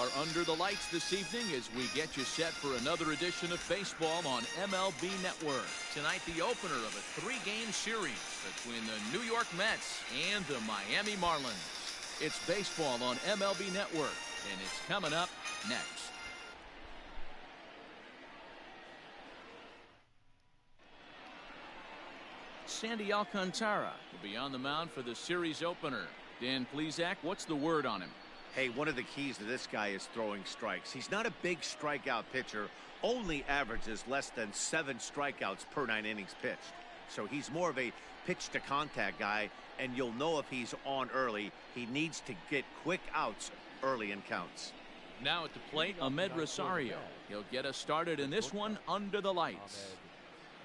are under the lights this evening as we get you set for another edition of baseball on MLB Network. Tonight, the opener of a 3-game series between the New York Mets and the Miami Marlins. It's baseball on MLB Network, and it's coming up next. Sandy Alcantara will be on the mound for the series opener. Dan Plesac, what's the word on him? Hey, one of the keys to this guy is throwing strikes. He's not a big strikeout pitcher, only averages less than 7 strikeouts per 9 innings pitched. So he's more of a pitch to contact guy, and you'll know if he's on early. He needs to get quick outs early in counts. Now at the plate, Ahmed Rosario. He'll get us started in this one under the lights.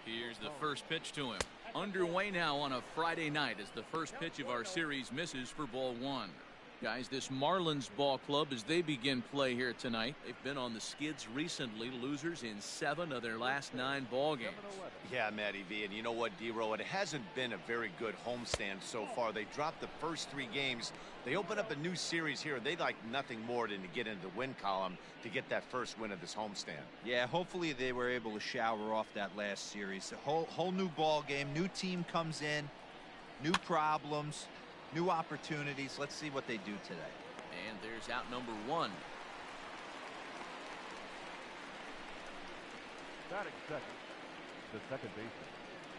Here's the first pitch to him. Underway now on a Friday night as the first pitch of our series misses for ball 1. Guys, this Marlins ball club, as they begin play here tonight, they've been on the skids recently, losers in 7 of their last 9 ball games. Yeah, Matty V, and you know what, D-Row, it hasn't been a very good homestand so far. They dropped the first 3 games. They open up a new series here, and they'd like nothing more than to get into the win column to get that first win of this homestand. Yeah, hopefully they were able to shower off that last series. A whole new ball game, new team comes in, new problems, new opportunities. Let's see what they do today. And there's out number 1. Batting second, the second baseman.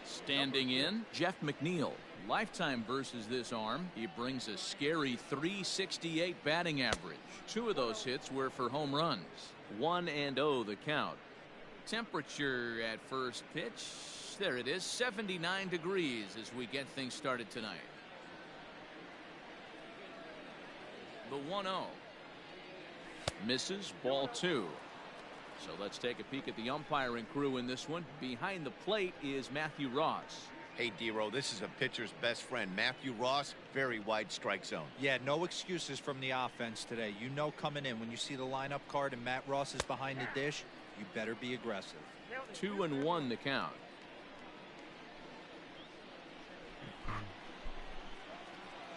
Standing in, Jeff McNeil. Lifetime versus this arm. He brings a scary .368 batting average. 2 of those hits were for home runs. 1-0 the count. Temperature at first pitch. There it is, 79 degrees as we get things started tonight. The 1-0. Misses, ball 2. So let's take a peek at the umpiring crew in this one. Behind the plate is Matthew Ross. Hey, D-Row, this is a pitcher's best friend. Matthew Ross, very wide strike zone. Yeah, no excuses from the offense today. You know coming in when you see the lineup card and Matt Ross is behind the dish, you better be aggressive. 2-1 the count.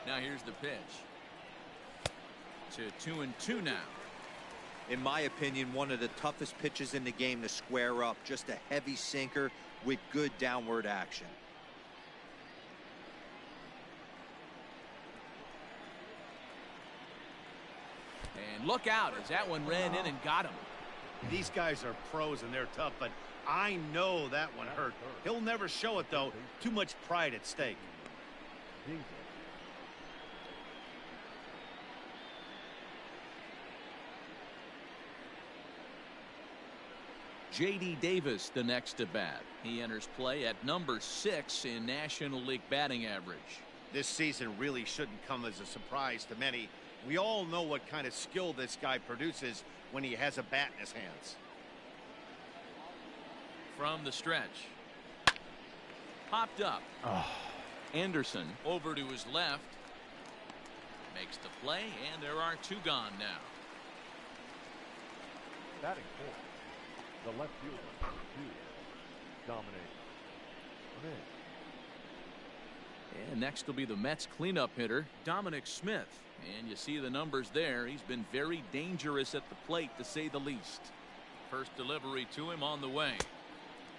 Now here's the pitch. To 2-2 now. In my opinion, one of the toughest pitches in the game to square up. Just a heavy sinker with good downward action. And look out as that one ran in and got him. These guys are pros and they're tough, but I know that one hurt. He'll never show it, though. Too much pride at stake. J.D. Davis the next to bat. He enters play at number 6 in National League batting average. This season really shouldn't come as a surprise to many. We all know what kind of skill this guy produces when he has a bat in his hands. From the stretch. Popped up. Anderson over to his left. Makes the play, and there are 2 gone now. Batting 4. The left fielder, Dominic. And next will be the Mets cleanup hitter, Dominic Smith. And you see the numbers there. He's been very dangerous at the plate, to say the least. First delivery to him on the way.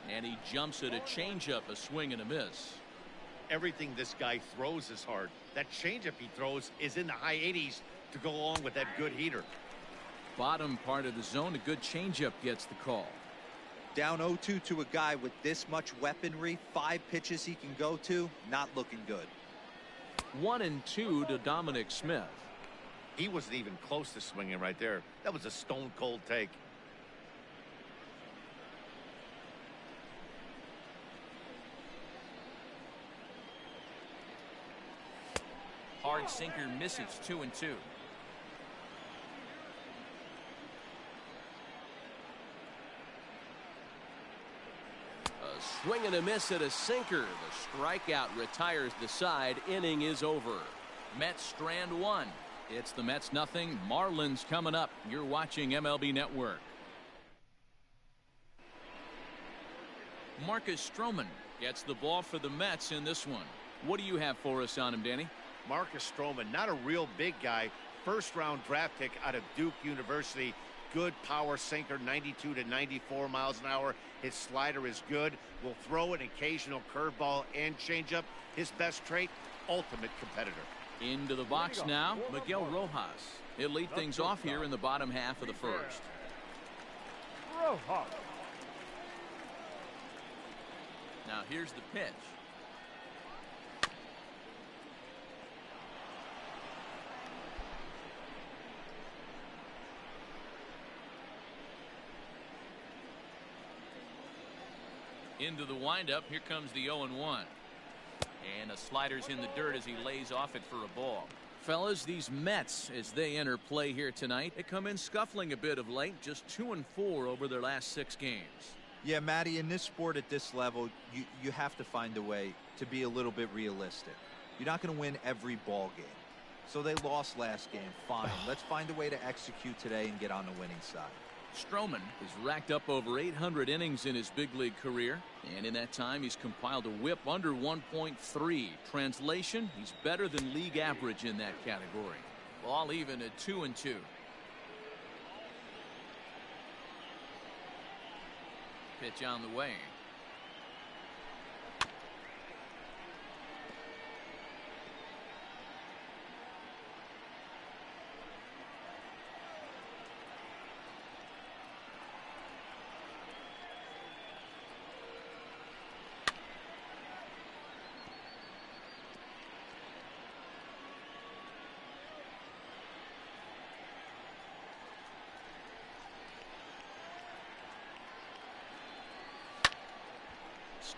And he jumps at a changeup, a swing and a miss. Everything this guy throws is hard. That changeup he throws is in the high 80s to go along with that good heater. Bottom part of the zone, a good changeup gets the call. Down 0-2 to a guy with this much weaponry, 5 pitches he can go to, not looking good. 1-2 to Dominic Smith. He wasn't even close to swinging right there. That was a stone cold take. Hard sinker misses. 2-2. Swing and a miss at a sinker. The strikeout retires the side. Inning is over. Mets strand 1. It's the Mets nothing. Marlins coming up. You're watching MLB Network. Marcus Stroman gets the ball for the Mets in this one. What do you have for us on him, Danny? Marcus Stroman, not a real big guy, first-round draft pick out of Duke University. Good power sinker, 92 to 94 miles an hour. His slider is good. Will throw an occasional curveball and changeup. His best trait, ultimate competitor. Into the box now, Miguel Rojas. He'll lead things off here in the bottom half of the first. Rojas. Now here's the pitch. Into the windup. Here comes the 0-1. And a slider's in the dirt as he lays off it for a ball. Fellas, these Mets, as they enter play here tonight, they come in scuffling a bit of late, just 2-4 over their last 6 games. Yeah, Matty, in this sport at this level, you have to find a way to be a little bit realistic. You're not going to win every ball game. So they lost last game. Fine. Let's find a way to execute today and get on the winning side. Stroman has racked up over 800 innings in his big league career, and in that time he's compiled a whip under 1.3. Translation, he's better than league average in that category. Ball even at 2-2. Pitch on the way.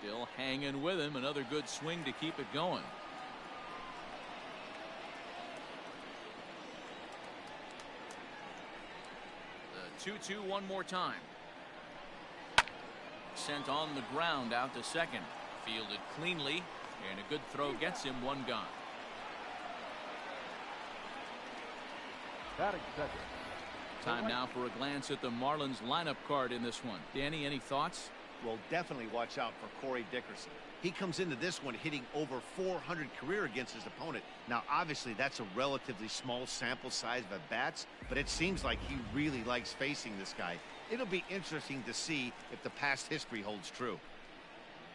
Still hanging with him. Another good swing to keep it going. The 2-2 one more time. Sent on the ground out to second. Fielded cleanly, and a good throw gets him one gone. Batting second. Time now for a glance at the Marlins lineup card in this one. Danny, any thoughts? Well, definitely watch out for Corey Dickerson. He comes into this one hitting over 400 career against his opponent. Now, obviously, that's a relatively small sample size of at-bats, but it seems like he really likes facing this guy. It'll be interesting to see if the past history holds true.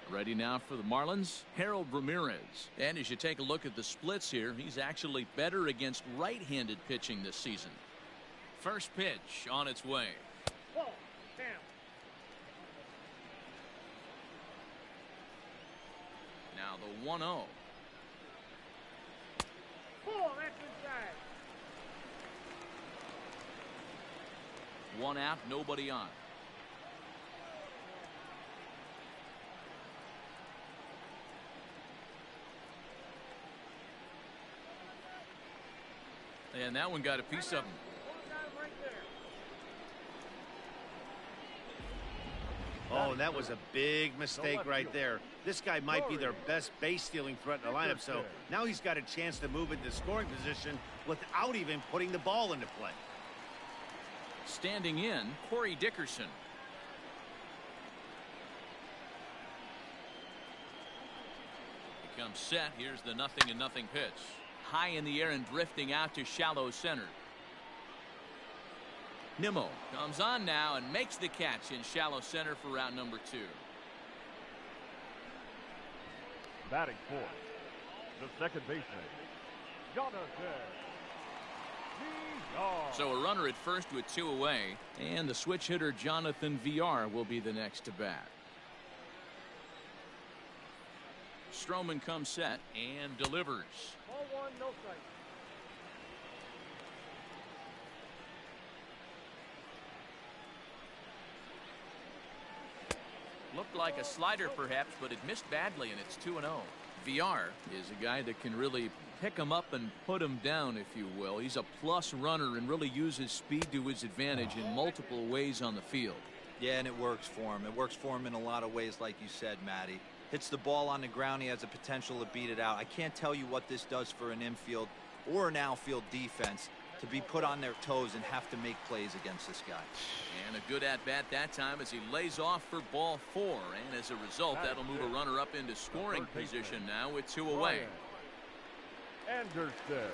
Ready now for the Marlins, Harold Ramirez. And as you take a look at the splits here, he's actually better against right-handed pitching this season. First pitch on its way. Now the 1-0. One out, nobody on. And that one got a piece of him. Oh, that was a big mistake right there. This guy might be their best base stealing threat in the lineup, so now he's got a chance to move into scoring position without even putting the ball into play. Standing in, Corey Dickerson. He comes set. Here's the 0-0 pitch. High in the air and drifting out to shallow center. Nimmo comes on now and makes the catch in shallow center for round number 2. Batting fourth, the second baseman, Jonathan. So a runner at first with 2 away, and the switch hitter Jonathan VR will be the next to bat. Stroman comes set and delivers. Ball one, no strike. Looked like a slider perhaps, but it missed badly, and it's 2-0. VR is a guy that can really pick him up and put him down, if you will. He's a plus runner and really uses speed to his advantage in multiple ways on the field. Yeah, and it works for him. It works for him in a lot of ways, like you said, Matty. Hits the ball on the ground. He has the potential to beat it out. I can't tell you what this does for an infield or an outfield defense to be put on their toes and have to make plays against this guy. And a good at-bat that time as he lays off for ball 4. And as a result, that'll move a runner up into scoring position now with 2 away. Anderson.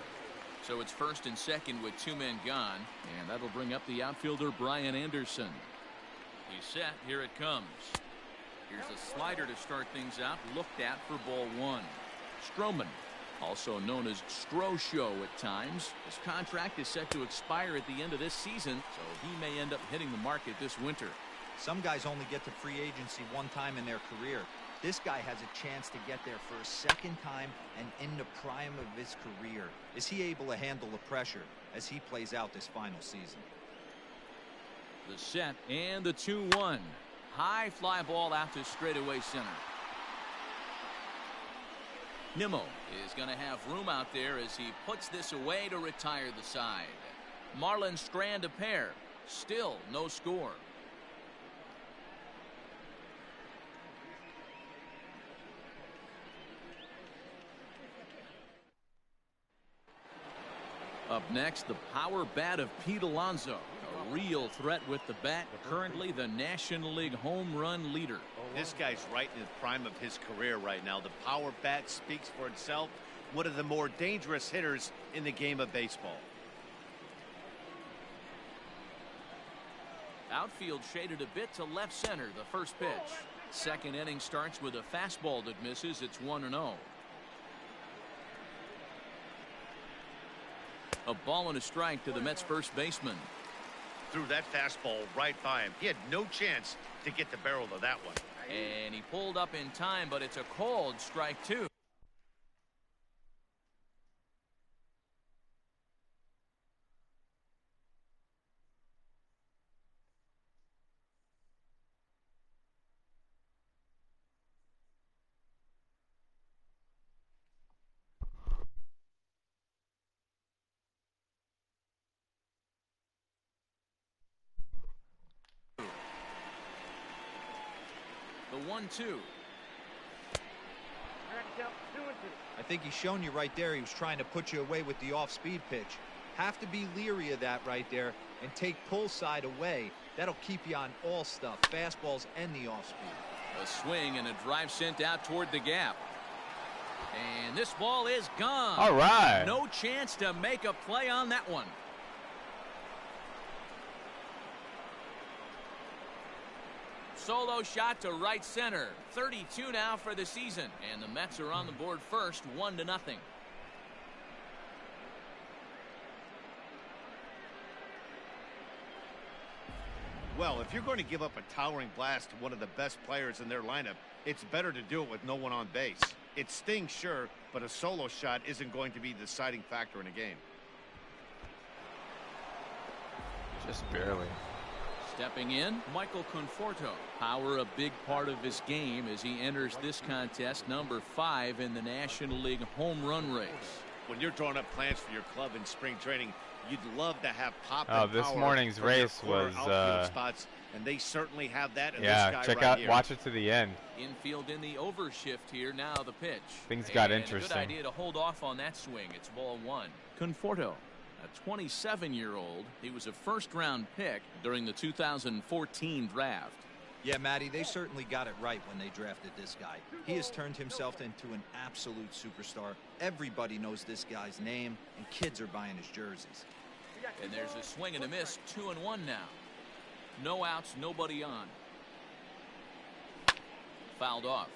So it's first and second with 2 men gone, and that'll bring up the outfielder Brian Anderson. He's set. Here it comes. Here's a slider to start things out, looked at for ball 1. Stroman, also known as Stro-Show at times. His contract is set to expire at the end of this season, so he may end up hitting the market this winter. Some guys only get to free agency one time in their career. This guy has a chance to get there for a second time and in the prime of his career. Is he able to handle the pressure as he plays out this final season? The set and the 2-1. High fly ball out to straightaway center. Nimmo is going to have room out there as he puts this away to retire the side. Marlins strand a pair. Still no score. Up next, the power bat of Pete Alonso. A real threat with the bat. Currently the National League home run leader. This guy's right in the prime of his career right now. The power bat speaks for itself. One of the more dangerous hitters in the game of baseball. Outfield shaded a bit to left center. The first pitch. Second inning starts with a fastball that misses. It's 1-0. A ball and a strike to the Mets first baseman. Threw that fastball right by him. He had no chance to get the barrel of that one. And he pulled up in time, but it's a called strike 2. The 1-2. I think he's shown you right there he was trying to put you away with the off-speed pitch. Have to be leery of that right there and take pull side away. That'll keep you on all stuff, fastballs and the off-speed. A swing and a drive sent out toward the gap. And this ball is gone. All right. No chance to make a play on that one. Solo shot to right center. 32 now for the season. And the Mets are on the board first, 1-0. Well, if you're going to give up a towering blast to one of the best players in their lineup, it's better to do it with no one on base. It stings, sure, but a solo shot isn't going to be the deciding factor in a game. Just barely. Stepping in, Michael Conforto. Power a big part of his game as he enters this contest, number 5 in the National League home run race. When you're drawing up plans for your club in spring training, you'd love to have pop Oh, and this power morning's race was outfield spots, and they certainly have that in yeah, this guy check right out here. watch it to the end. Infield in the overshift here. Now the pitch. Things got and interesting. A good idea to hold off on that swing. It's ball 1. Conforto, a 27-year-old. He was a first-round pick during the 2014 draft. Yeah, Matty, they certainly got it right when they drafted this guy. He has turned himself into an absolute superstar. Everybody knows this guy's name, and kids are buying his jerseys. And there's a swing and a miss. 2-1 now. No outs, nobody on. Fouled off.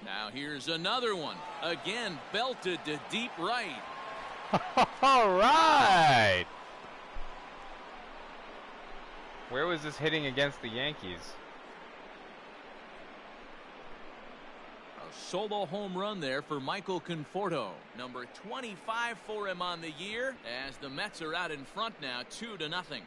Now here's another one. Again, belted to deep right. All right. Where was this hitting against the Yankees? A solo home run there for Michael Conforto. Number 25 for him on the year as the Mets are out in front now, 2-0.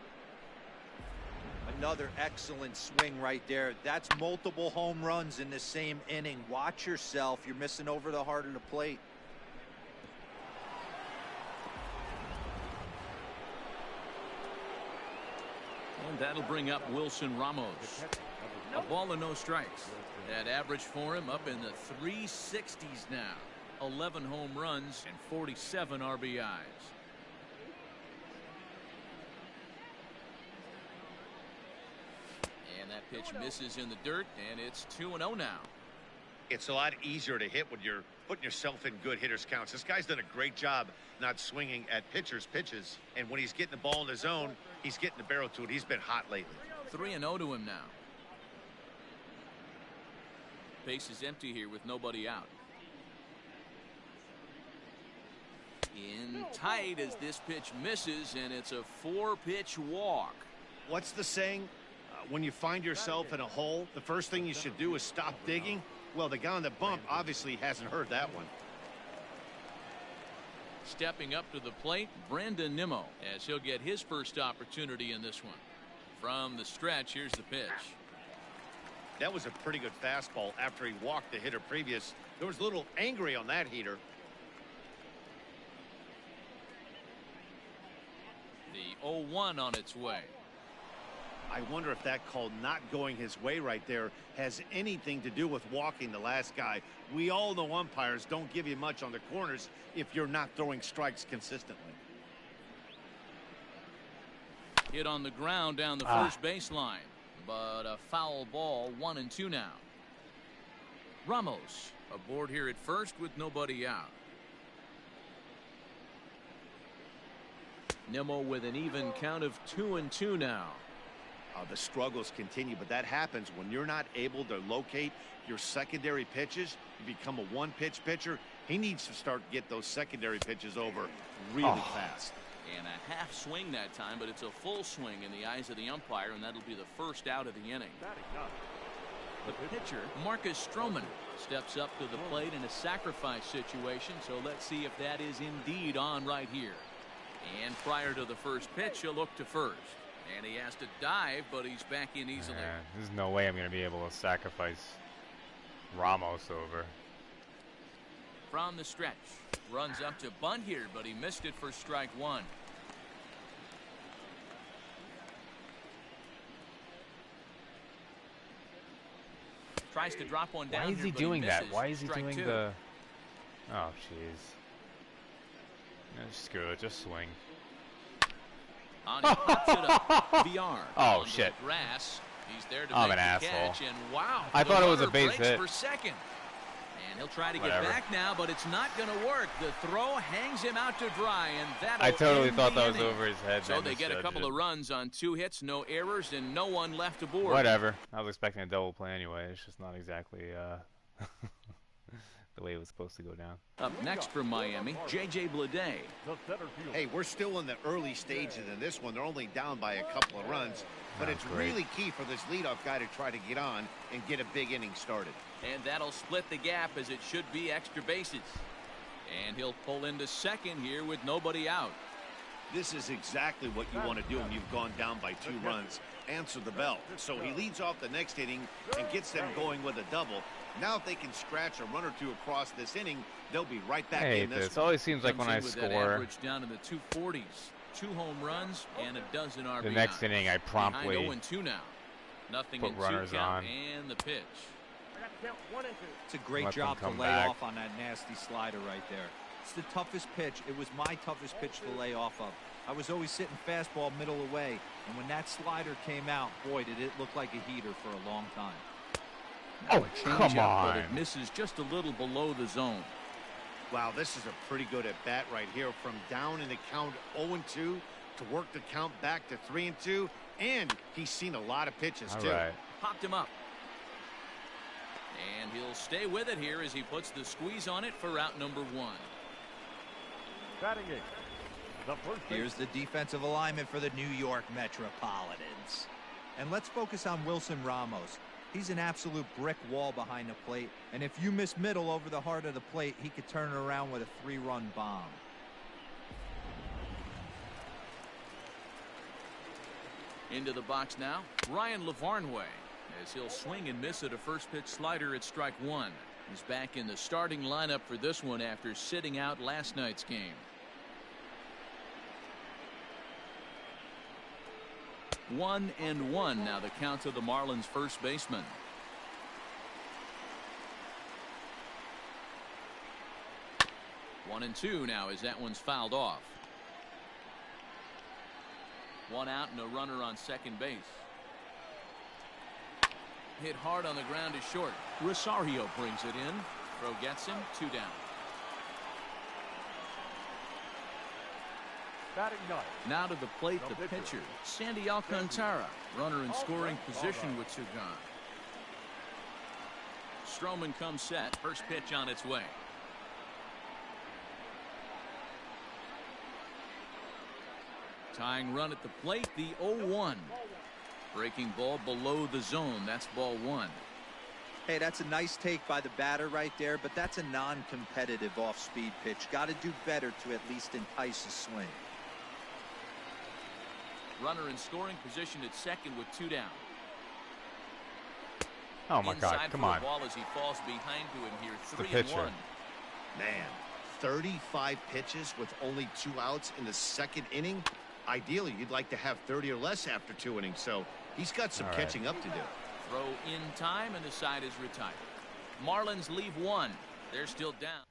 Another excellent swing right there. That's multiple home runs in the same inning. Watch yourself. You're missing over the heart of the plate. And that'll bring up Wilson Ramos. A ball and no strikes. That average for him up in the 360s now. 11 home runs and 47 RBIs. And that pitch misses in the dirt, and it's 2-0 now. It's a lot easier to hit when you're putting yourself in good hitters counts. This guy's done a great job not swinging at pitchers' pitches. And when he's getting the ball in the zone, he's getting the barrel to it. He's been hot lately. 3-0 to him now. Base is empty here with nobody out. In tight as this pitch misses, and it's a 4-pitch walk. What's the saying? When you find yourself in a hole, the first thing you should do is stop digging. Well, the guy on the bump obviously hasn't heard that one. Stepping up to the plate, Brandon Nimmo, as he'll get his first opportunity in this one. From the stretch, here's the pitch. That was a pretty good fastball after he walked the hitter previous. There was a little angry on that heater. The 0-1 on its way. I wonder if that call not going his way right there has anything to do with walking the last guy. We all know umpires don't give you much on the corners if you're not throwing strikes consistently. Hit on the ground down the first baseline, but a foul ball. 1-2 now. Ramos aboard here at first with nobody out. Nimmo with an even count of 2-2 now. The struggles continue, but that happens when you're not able to locate your secondary pitches. You become a one-pitch pitcher. He needs to start get those secondary pitches over really fast. And a half swing that time, but it's a full swing in the eyes of the umpire, and that'll be the first out of the inning. The pitcher, Marcus Stroman, steps up to the plate in a sacrifice situation, so let's see if that is indeed on right here. And prior to the first pitch, he'll look to first. And he has to dive, but he's back in easily. There's no way I'm going to be able to sacrifice Ramos over. From the stretch, runs up to bunt here, but he missed it for strike one. Tries to drop one down. Why is he doing that? Why is he doing the... Oh, jeez. Screw it, just swing. On he pops it up. VR. Oh shit. Grass. He's there to I'm make an the asshole. catch, and wow. I thought it was a base breaks hit. For second. And he'll try to Whatever. get back now, but it's not going to work. The throw hangs him out to dry, and that'll I totally end thought the that was inning. over his head. So they get a couple of runs on 2 hits, no errors, and no one left aboard. Whatever. I was expecting a double play anyway. It's just not exactly the way it was supposed to go down. Up next from Miami, J.J. Bleday. Hey, we're still in the early stages in this one. They're only down by a couple of runs, but it's really key for this leadoff guy to try to get on and get a big inning started. And that'll split the gap, as it should be extra bases. And he'll pull into second here with nobody out. This is exactly what you want to do when you've gone down by 2 runs. Answer the bell. So he leads off the next inning and gets them going with a double. Now if they can scratch a run or two across this inning, they'll be right back in this. It always seems like when I Comes in with that score, average down in the 240s. 2 home runs and a dozen RBIs. the next inning I promptly Behind 0-2 now. Nothing put in runners 2 count, on. and the pitch. It's a great Let them job to come lay back. off on that nasty slider right there. It's the toughest pitch. It was my toughest pitch to lay off of. I was always sitting fastball middle away, and when that slider came out, boy, did it look like a heater for a long time. Now Oh, a come changeup, but on. it misses just a little below the zone. Wow, this is a pretty good at bat right here. From down in the count 0-2 to work the count back to 3-2, and he's seen a lot of pitches all too. right. Popped him up. And he'll stay with it here as he puts the squeeze on it for out number 1. Batting eighth, the first Here's the defensive alignment for the New York Metropolitans. And let's focus on Wilson Ramos. He's an absolute brick wall behind the plate, and if you miss middle over the heart of the plate, he could turn it around with a 3-run bomb. Into the box now, Ryan Lavarnway, as he'll swing and miss at a first pitch slider at strike 1. He's back in the starting lineup for this one after sitting out last night's game. 1-1 now the count to the Marlins first baseman. One and two now as that one's fouled off. One out and a runner on second base. Hit hard on the ground is short. Rosario brings it in. Throw gets him. 2 down. Batting ninth. Now to the plate, the pitcher, Sandy Alcantara. Runner in scoring position with 2 gone. Stroman comes set. First pitch on its way. Tying run at the plate, the 0-1. Breaking ball below the zone. That's ball 1. Hey, that's a nice take by the batter right there, but that's a non-competitive off-speed pitch. Got to do better to at least entice a swing. Runner in scoring position at second with 2 down. Oh my God! Come on. Ball as he falls behind to him here. It's the pitcher. 3-1. Man, 35 pitches with only 2 outs in the second inning. Ideally, you'd like to have 30 or less after 2 innings, so he's got some catching up to do. Throw in time, and the side is retired. Marlins leave 1. They're still down.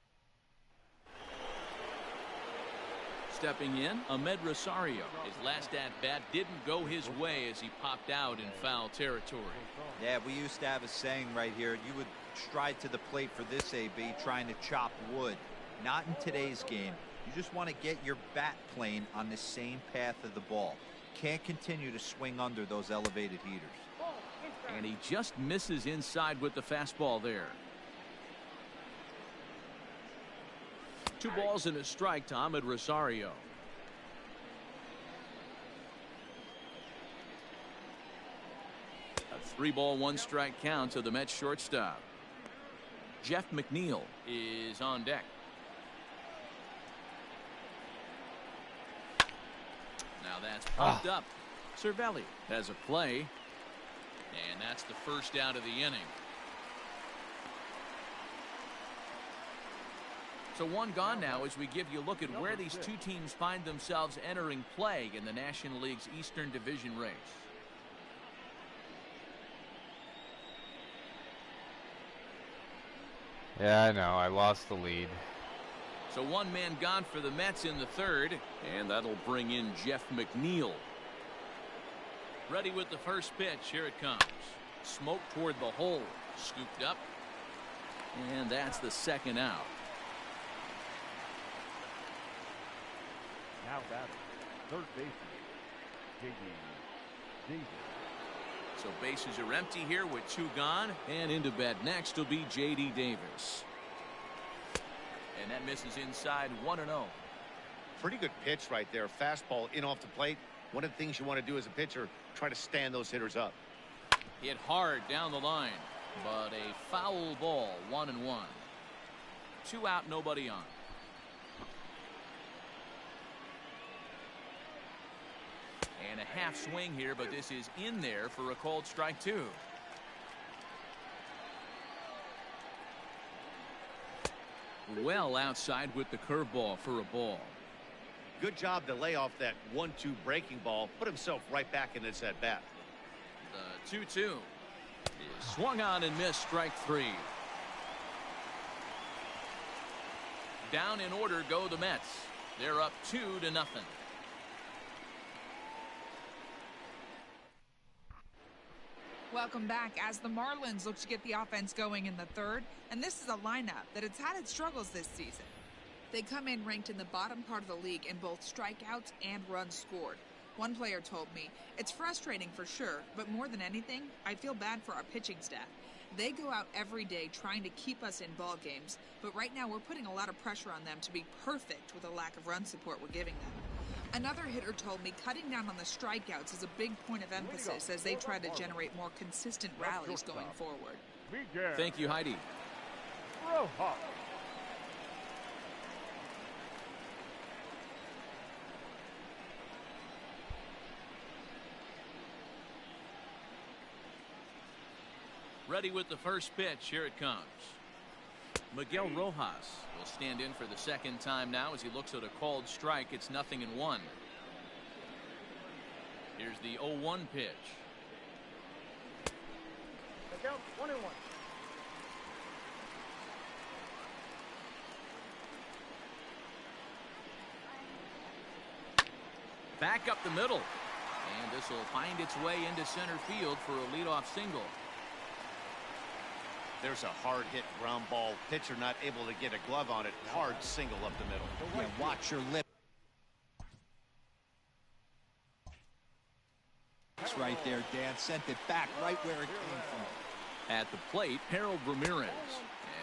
Stepping in, Rosario. His last at-bat didn't go his way as he popped out in foul territory. Yeah, we used to have a saying right here. You would stride to the plate for this AB, trying to chop wood. Not in today's game. You just want to get your bat plane on the same path of the ball. Can't continue to swing under those elevated heaters. And he just misses inside with the fastball there. 2 balls and a strike to Rosario. A 3-ball 1-strike count to the Mets shortstop. Jeff McNeil is on deck. Now that's pumped up. Cervelli has a play, and that's the first out of the inning. So 1 gone now as we give you a look at where these 2 teams find themselves entering play in the National League's Eastern Division race. Yeah, I know. I lost the lead. So 1 man gone for the Mets in the 3rd, and that'll bring in Jeff McNeil. Ready with the first pitch. Here it comes. Smoke toward the hole. Scooped up. And that's the 2nd out. Now batting, third baseman, J.D. Davis. So bases are empty here with 2 gone, and into bat next will be J.D. Davis. And that misses inside. 1-0. Pretty good pitch right there. Fastball in off the plate. One of the things you want to do as a pitcher, try to stand those hitters up. Hit hard down the line, but a foul ball. 1-1. 2 out, nobody on. And a half swing here, but this is in there for a called strike 2. Well outside with the curveball for a ball. Good job to lay off that 1-2 breaking ball. Put himself right back in this at bat. The 2-2 is swung on and missed. Strike 3. Down in order go the Mets. They're up 2-0. Welcome back as the Marlins look to get the offense going in the 3rd, and this is a lineup that has had its struggles this season. They come in ranked in the bottom part of the league in both strikeouts and runs scored. One player told me, "It's frustrating for sure, but more than anything, I feel bad for our pitching staff. They go out every day trying to keep us in ball games, but right now we're putting a lot of pressure on them to be perfect with the lack of run support we're giving them." Another hitter told me cutting down on the strikeouts is a big point of emphasis as they try to generate more consistent rallies going forward. Thank you, Heidi. Rojas. Ready with the first pitch. Here it comes. Miguel Rojas will stand in for the 2nd time now as he looks at a called strike. It's 0-1. Here's the 0-1 pitch. Take out 1-1. Back up the middle. And this will find its way into center field for a leadoff single. There's a hard hit ground ball. Pitcher not able to get a glove on it. Hard single up the middle. Yeah, watch your lip. It's right there, Dan. Sent it back right where it came from. At the plate, Harold Ramirez.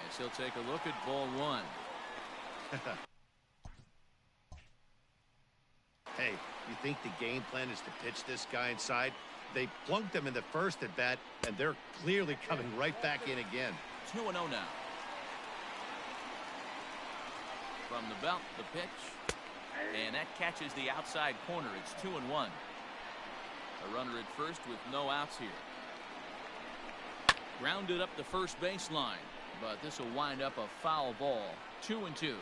As he'll take a look at ball one. Hey, you think the game plan is to pitch this guy inside? They plunked him in the first at bat, and they're clearly coming right back in again. 2-0 now. From the belt, the pitch. And that catches the outside corner. It's 2-1. A runner at first with no outs here. Grounded up the first baseline, but this will wind up a foul ball. 2-2.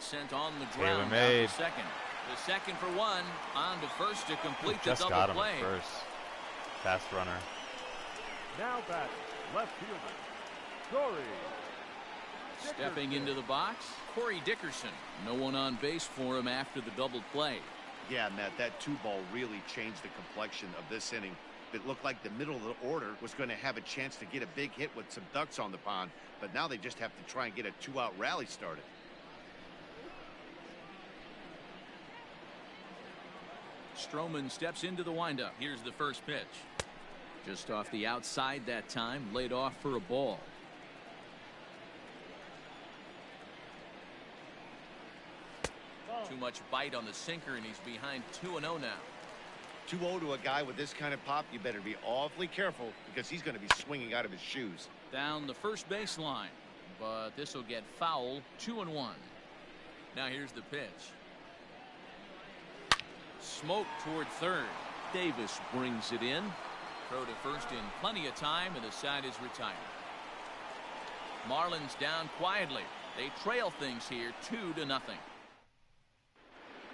Sent on the ground out to second. The second for one. On to first to complete the double got him play. at first. Fast runner. Now batting, left fielder, Corey. Stepping into the box, Corey Dickerson. No one on base for him after the double play. Yeah, Matt, that 2-ball really changed the complexion of this inning. It looked like the middle of the order was going to have a chance to get a big hit with some ducks on the pond, but now they just have to try and get a 2-out rally started. Stroman steps into the windup. Here's the first pitch. Just off the outside that time, laid off for a ball. Too much bite on the sinker, and he's behind 2-0 now. 2-0 to a guy with this kind of pop, you better be awfully careful because he's going to be swinging out of his shoes. Down the first baseline, but this will get foul. 2-1. Now here's the pitch. Smoke toward third. Davis brings it in. Throw to first in plenty of time, and the side is retired. Marlins down quietly. They trail things here 2-0.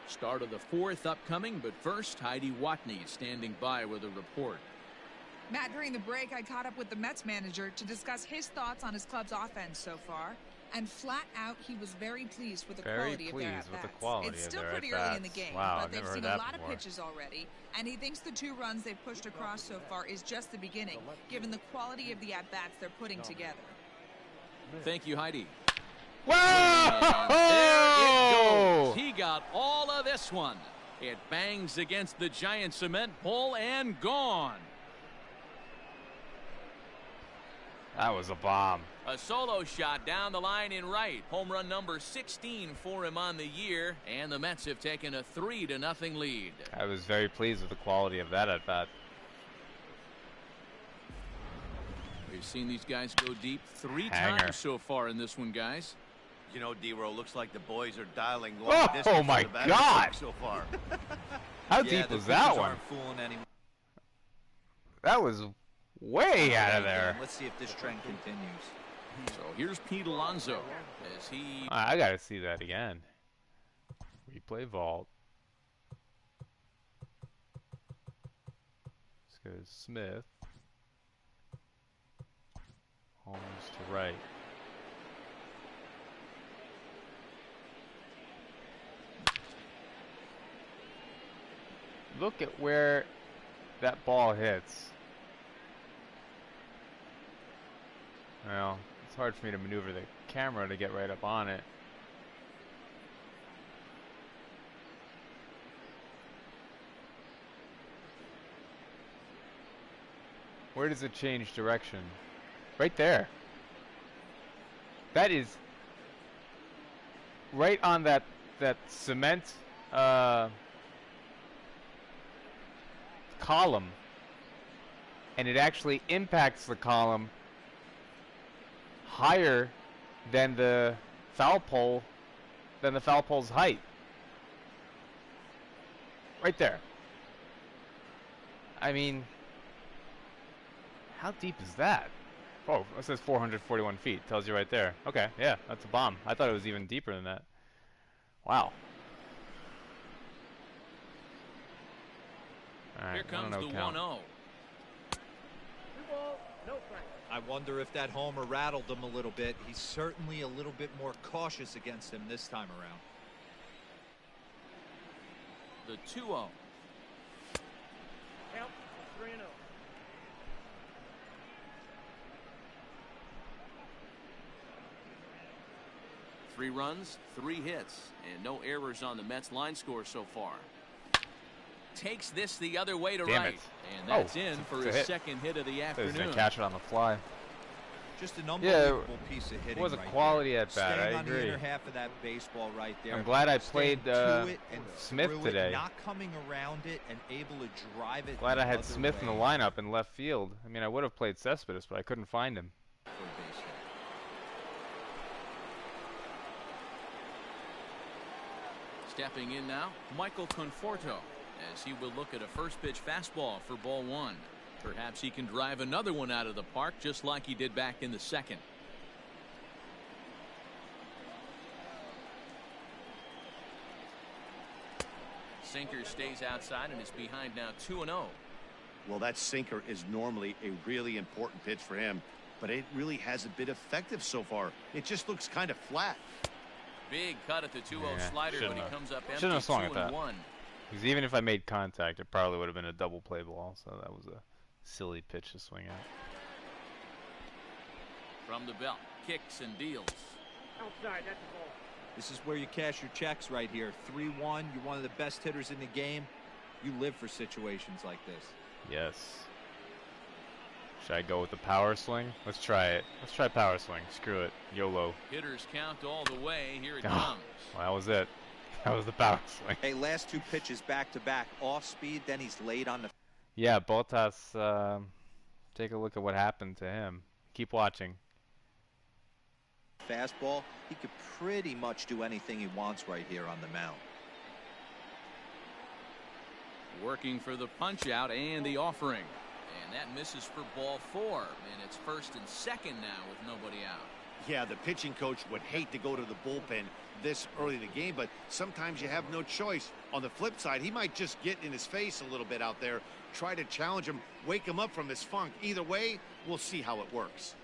Start of the fourth upcoming, but first, Heidi Watney standing by with a report. Matt, during the break, I caught up with the Mets manager to discuss his thoughts on his club's offense so far. And flat out, he was very pleased with the quality of their at-bats. It's still pretty early in the game, but they've seen a lot of pitches already. And he thinks the 2 runs they've pushed across so far is just the beginning, given the quality of the at-bats they're putting together. Thank you, Heidi. Whoa! And there it goes. He got all of this one. It bangs against the giant cement pole and gone. That was a bomb. A solo shot down the line in right. Home run number 16 for him on the year, and the Mets have taken a 3-0 lead. I was very pleased with the quality of that at bat. We've seen these guys go deep 3 times so far in this one, guys. You know, D-Row, looks like the boys are dialing long distance. Oh my God! So far. How deep was that one? Fooling anyone. That was way out of there. Let's see if this trend continues. So here's Pete Alonso as he. I gotta see that again. Replay vault. Let's go to Smith. Holmes to right. Look at where that ball hits. Well, it's hard for me to maneuver the camera to get right up on it. Where does it change direction? Right there. That is right on that cement column, and it actually impacts the column higher than the foul pole, than the foul pole's height. Right there. I mean, how deep is that? Oh, it says 441 feet. Tells you right there. Okay, yeah, that's a bomb. I thought it was even deeper than that. Wow. right, Here comes the 1-0 1-0. I wonder if that homer rattled him a little bit. He's certainly a little bit more cautious against him this time around. The 2-0. Count 3-0. Three runs, 3 hits, and no errors on the Mets line score so far. Takes this the other way to Damn right. it. And that's Oh, in for it's a his hit. second hit of the He's gonna afternoon. catch it on the fly. Just an unbelievable piece of It hitting. was a right quality there. at bat. Staying I on the agree. inner half of that baseball right there. I'm glad I Staying played to it and Smith through today. It, not coming around it and able to drive it. Glad the I had other Smith in the way lineup in left field. I mean, I would have played Cespedes, but I couldn't find him. for a base hit. Stepping in now, Michael Conforto, as he will look at a first pitch fastball for ball 1. Perhaps he can drive another one out of the park just like he did back in the second. Sinker stays outside and is behind now 2-0. Well, that sinker is normally a really important pitch for him, but it really hasn't been effective so far. It just looks kind of flat. Big cut at the 2-0 Yeah, slider, but shouldn't he have. comes up empty. Shouldn't have swung at that. 2-1. Because even if I made contact, it probably would have been a double play ball. So that was a silly pitch to swing at. From the belt, kicks and deals. Outside, that's a ball. This is where you cash your checks right here. 3-1. You're one of the best hitters in the game. You live for situations like this. Yes. Should I go with the power swing? Let's try it. Let's try power swing. Screw it. YOLO. Hitters count all the way. Here it Oh. comes. Well, that was it. That was the power swing. Hey, last 2 pitches back to back, off speed. Then he's laid on the Yeah, Bottas. Take a look at what happened to him. Keep watching. fastball. He could pretty much do anything he wants right here on the mound. Working for the punch out and the offering. And that misses for ball 4. And it's first and second now with nobody out. Yeah, the pitching coach would hate to go to the bullpen this early in the game, but sometimes you have no choice. On the flip side, he might just get in his face a little bit out there, try to challenge him, wake him up from his funk. Either way, we'll see how it works.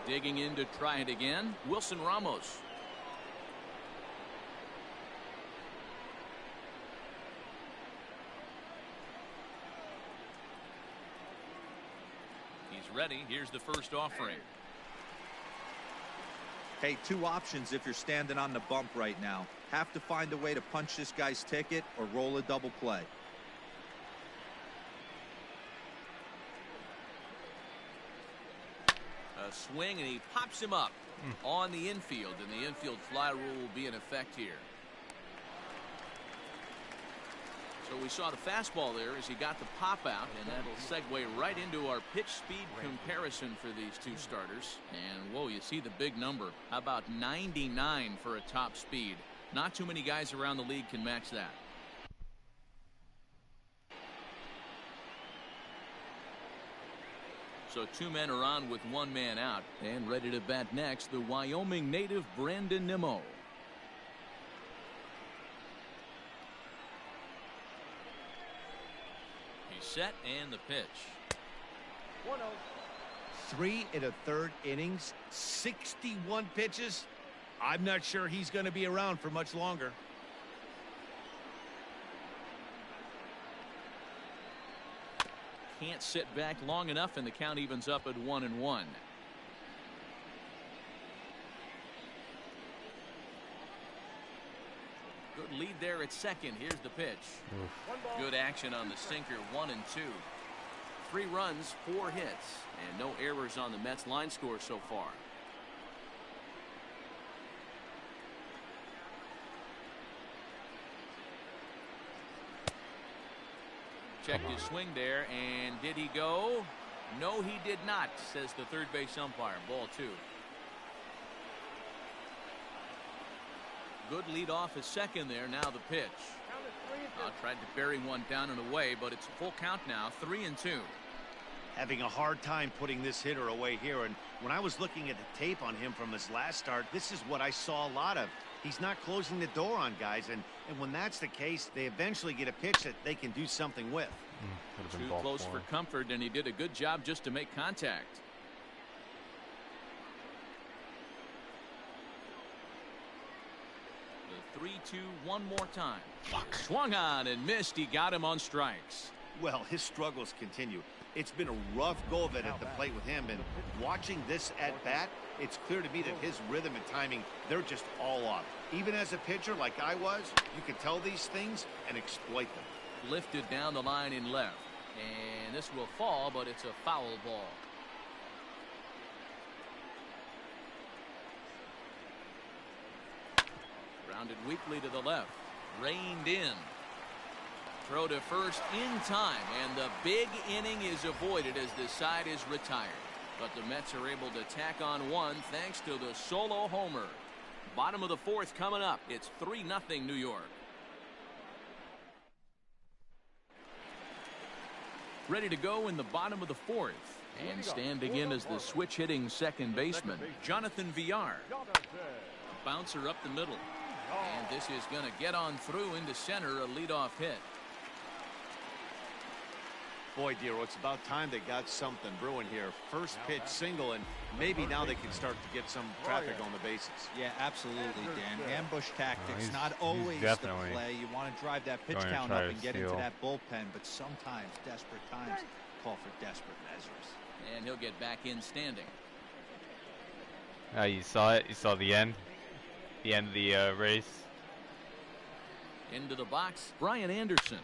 Digging in to try it again, Wilson Ramos. He's ready. Here's the first offering. Hey, 2 options if you're standing on the bump right now. Have to find a way to punch this guy's ticket or roll a double play. A swing, and he pops him up on the infield, and the infield fly rule will be in effect here. So we saw the fastball there as he got the pop out, and that'll segue right into our pitch speed comparison for these two starters. And whoa, you see the big number. How about 99 for a top speed? Not too many guys around the league can match that. So 2 men are on with 1 man out, and ready to bat next, the Wyoming native Brandon Nimmo. He's set, and the pitch. 1-0. 3 1/3 innings, 61 pitches. I'm not sure he's going to be around for much longer. Can't sit back long enough, and the count evens up at 1-1. Good lead there at second. Here's the pitch. Good action on the sinker. 1-2. 3 runs, 4 hits, and no errors on the Mets line score so far. Checked his swing there, and did he go? No, he did not, says the third base umpire. Ball 2. Good lead off at second there. Now the pitch. Count is 3-2. Tried to bury one down and away, but it's a full count now. 3-2. Having a hard time putting this hitter away here. And when I was looking at the tape on him from his last start, this is what I saw a lot of. He's not closing the door on guys, and when that's the case, they eventually get a pitch that they can do something with. Too close for comfort, and he did a good job just to make contact. The 3-2 one more time. Swung on and missed. He got him on strikes. Well, his struggles continue. It's been a rough go of it at the plate with him, and watching this at bat, it's clear to me that his rhythm and timing, they're just all off. Even as a pitcher like I was, you can tell these things and exploit them. Lifted down the line in left, and this will fall, but it's a foul ball. Grounded weakly to the left, reined in. Throw to first in time, and the big inning is avoided as the side is retired. But the Mets are able to tack on one thanks to the solo homer. Bottom of the fourth coming up. It's 3-0 New York. Ready to go in the bottom of the fourth. And standing in as the switch hitting second baseman, Jonathan Villar. A bouncer up the middle. And this is going to get on through into center, a leadoff hit. Boy, Dero, it's about time they got something brewing here. First pitch single, and maybe now they can start to get some traffic on the bases. Yeah, absolutely, Dan. Ambush tactics, not always the play. You want to drive that pitch count up and get into that bullpen, but sometimes desperate times call for desperate measures. And he'll get back in standing. You saw it. You saw the end. The end of the race. Into the box, Brian Anderson.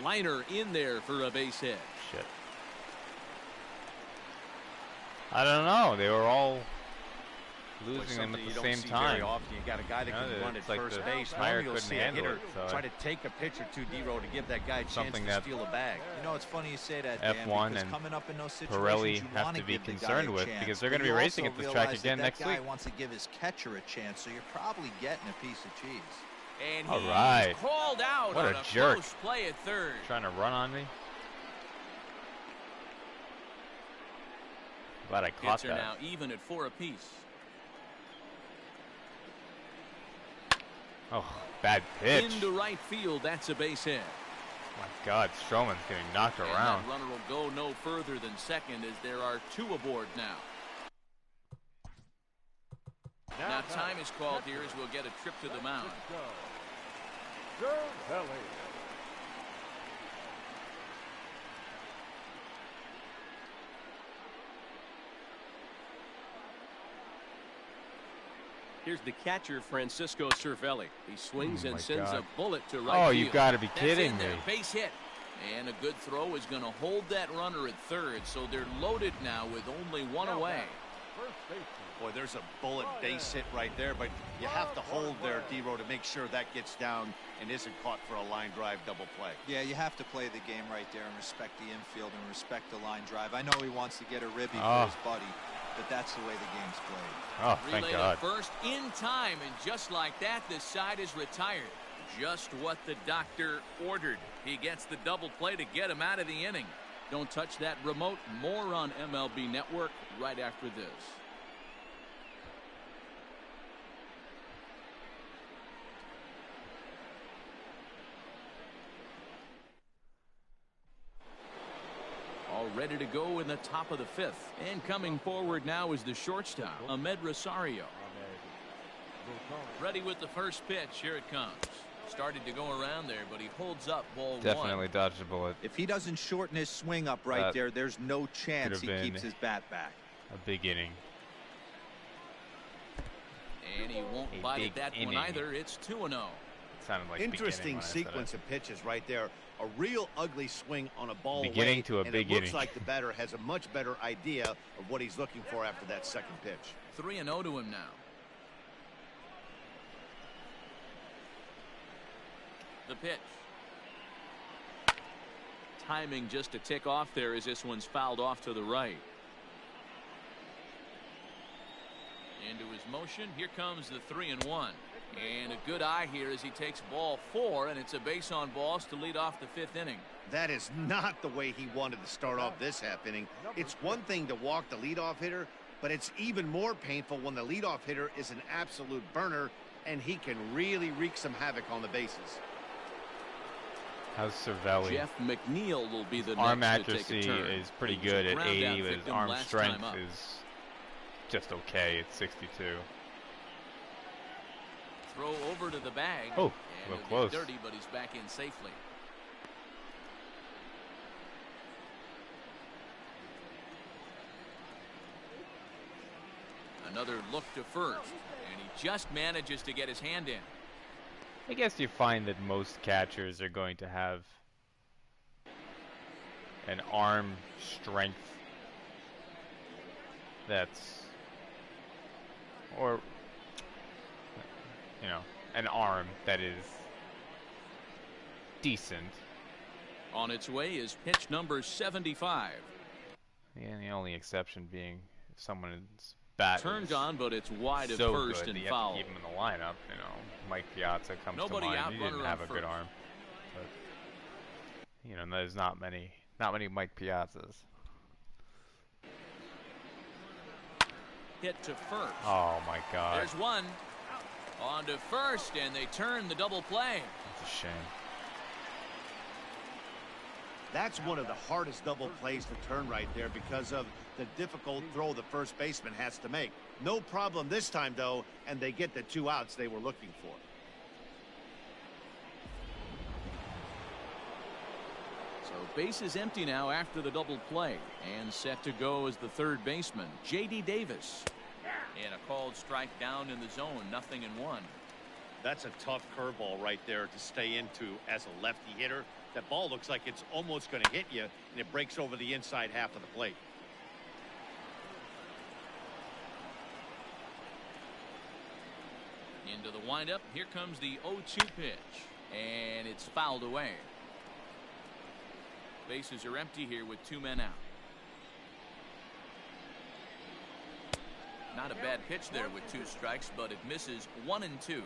Liner in there for a base hit. Shit. I don't know. They were all losing them at the same time. Very often. You got a guy that can run at first base. Tire You'll couldn't see a handle hitter it, so try to take a pitch or two, Dero, to give that guy a chance to steal a bag. You know, it's funny you say that, Dan, F1 because and coming up in those situations, Pirelli you have want to be give the guy concerned a with chance, because they're going to but be you racing also at this track realize again next that week. guy wants to give his catcher a chance, so you're probably getting a piece of cheese. And all he's right. called out what on a a jerk. close play at third. Trying to run on me. Glad I caught Hits are that. now even at 4 apiece. Oh, bad pitch. Into right field, that's a base hit. My God, Stroman's getting knocked And around. that runner will go no further than second as there are 2 aboard now. Now time is called here as we'll get a trip to the mound. Here's the catcher, Francisco Cervelli. He swings and sends a bullet to right field. Oh, you got to be kidding me. Base hit. And a good throw is going to hold that runner at third, so they're loaded now with only 1 away. Boy, there's a bullet base hit right there, but you have to hold there, Dero, to make sure that gets down and isn't caught for a line drive double play. Yeah, you have to play the game right there and respect the infield and respect the line drive. I know he wants to get a ribby for his buddy, but that's the way the game's played. Oh, thank Relay God. to first in time, and just like that, the side is retired. Just what the doctor ordered. He gets the double play to get him out of the inning. Don't touch that remote. More on MLB Network right after this. All ready to go in the top of the 5th. And coming forward now is the shortstop, Amed Rosario. Ready with the first pitch. Here it comes. Started to go around there, but he holds up ball Definitely 1. dodged a bullet. If he doesn't shorten his swing up right there, there's no chance he keeps his bat back. A big inning. And he won't bite at that one either. It's 2-0. Sounded like interesting sequence of pitches right there. A real ugly swing on a ball beginning away, to a and big it looks inning. like the batter has a much better idea of what he's looking for after that second pitch. 3-0 to him now. The pitch. Timing just a tick off there as this one's fouled off to the right. Into his motion. Here comes the 3-1. And a good eye here as he takes ball 4, and it's a base on balls to lead off the 5th inning. That is not the way he wanted to start off this half inning. It's one thing to walk the leadoff hitter, but it's even more painful when the leadoff hitter is an absolute burner, and he can really wreak some havoc on the bases. How's Cervelli? Jeff McNeil will be the arm next accuracy to take a turn. is pretty good at 80, but his arm strength is just okay at 62. Throw over to the bag. Oh, a little close. Dirty, but he's back in safely. Another look to first, and he just manages to get his hand in. I guess you find that most catchers are going to have an arm strength that's, or, you know, an arm that is decent. On its way is pitch number 75. Yeah, the only exception being if someone's bat turned on, but it's wide at so first good and that foul. You have to keep him in the lineup. You know, Mike Piazza comes Nobody to mind. out, He didn't have a good arm, but you know, there's not many Mike Piazzas. Hit to first. Oh my God! There's one. On to first, and they turn the double play. That's a shame. That's one of the hardest double plays to turn right there because of the difficult throw the first baseman has to make. No problem this time, though, and they get the 2 outs they were looking for. So base is empty now after the double play, and set to go as the third baseman, J.D. Davis. And a called strike down in the zone, 0-1. That's a tough curveball right there to stay into as a lefty hitter. That ball looks like it's almost going to hit you, and it breaks over the inside half of the plate. Into the windup. Here comes the 0-2 pitch, and it's fouled away. Bases are empty here with 2 men out. Not a bad pitch there with 2 strikes, but it misses 1-2.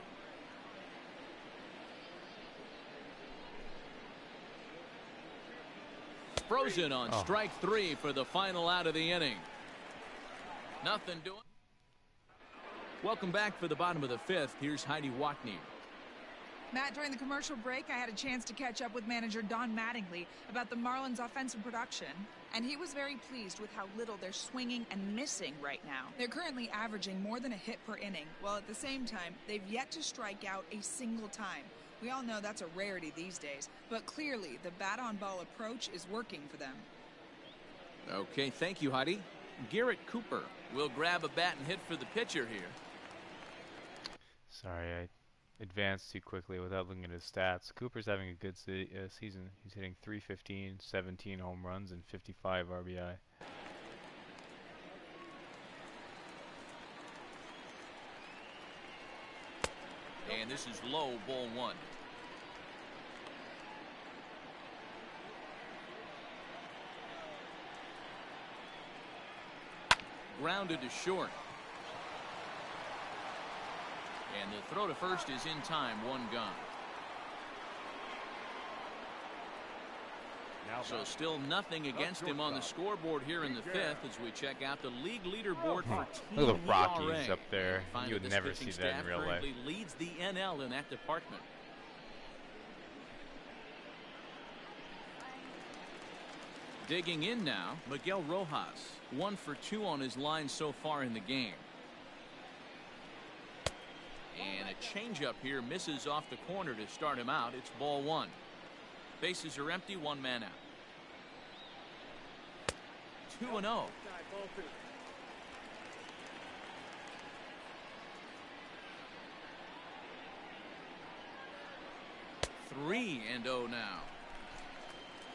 Frozen on strike 3 for the final out of the inning. Nothing doing. Welcome back for the bottom of the 5th. Here's Heidi Watney. Matt, during the commercial break, I had a chance to catch up with manager Don Mattingly about the Marlins' offensive production, and he was very pleased with how little they're swinging and missing right now. They're currently averaging more than a hit per inning, while at the same time, they've yet to strike out a single time. We all know that's a rarity these days, but clearly the bat-on-ball approach is working for them. Okay, thank you, Heidi. Garrett Cooper will grab a bat and hit for the pitcher here. Sorry, I advanced too quickly without looking at his stats. Cooper's having a good season. He's hitting .315, 17 home runs, and 55 RBI. And this is low, ball 1. Grounded to short. And the throw to first is in time, 1 gone. So still nothing against him on the scoreboard here in the 5th as we check out the league leaderboard for team Look at the Rockies ERA. up there. You would This never pitching see that in staff real life. currently leads the NL in that department. Digging in now, Miguel Rojas, 1 for 2 on his line so far in the game. And a changeup here misses off the corner to start him out. It's ball 1. Bases are empty, 1 man out. 2-0. Three and 0 now.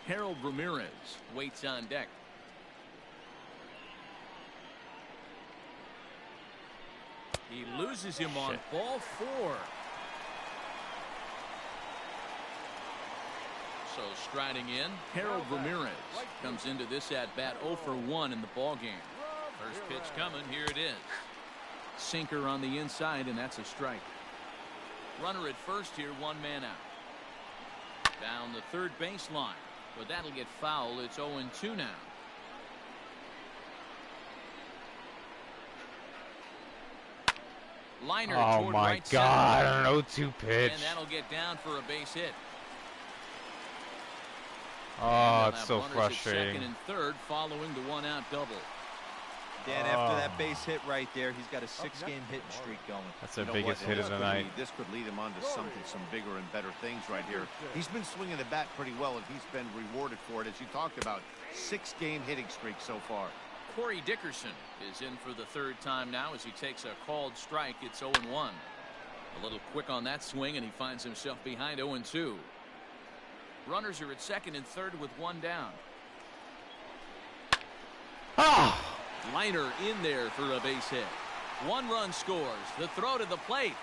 Harold Ramirez waits on deck. He loses him on ball 4. So striding in, Harold Ramirez comes into this at-bat 0 for 1 in the ball game. First pitch coming, here it is. Sinker on the inside, and that's a strike. Runner at first here, 1 man out. Down the third baseline, but that'll get foul. It's 0-2 now. Liner Oh toward my right God, center. an 0-2 pitch. And that'll get down for a base hit. Oh, it's have so runners at frustrating. second and third following the 1-out double. Dan, after that base hit right there, he's got a 6-game hitting streak going. That's their You know biggest what? hit of the night. This could lead him on to some bigger and better things right here. He's been swinging the bat pretty well, and he's been rewarded for it, as you talked about. 6-game hitting streak so far. Corey Dickerson is in for the third time now as he takes a called strike. It's 0-1. A little quick on that swing, and he finds himself behind 0-2. Runners are at second and third with 1 down. Liner in there for a base hit. 1 run scores. The throw to the plate.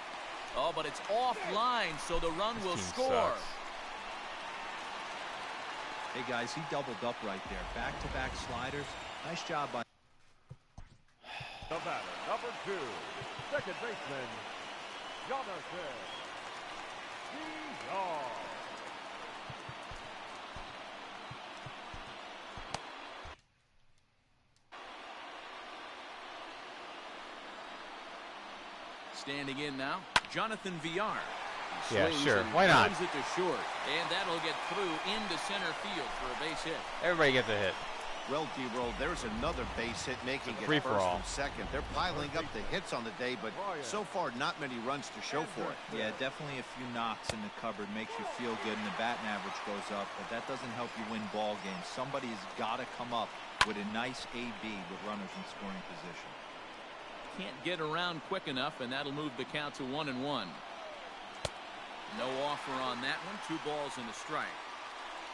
Oh, but it's offline, so the run will score. Sucks. Hey, guys, he doubled up right there. Back-to-back sliders. Nice job by... The batter, number 2, second baseman, Jonathan Mia. Standing in now, Jonathan Villar. Yeah, Swings sure. and Why not? runs it to short, and that'll get through into center field for a base hit. Everybody gets a hit. Well, D-Roll, there's another base hit making it Free first for all. and second. They're piling up the hits on the day, but so far not many runs to show for it. Yeah, definitely a few knocks in the cupboard makes you feel good, and the batting average goes up, but that doesn't help you win ball games. Somebody's got to come up with a nice AB with runners in scoring position. Can't get around quick enough, and that'll move the count to 1-1. No offer on that one. 2 balls and a strike.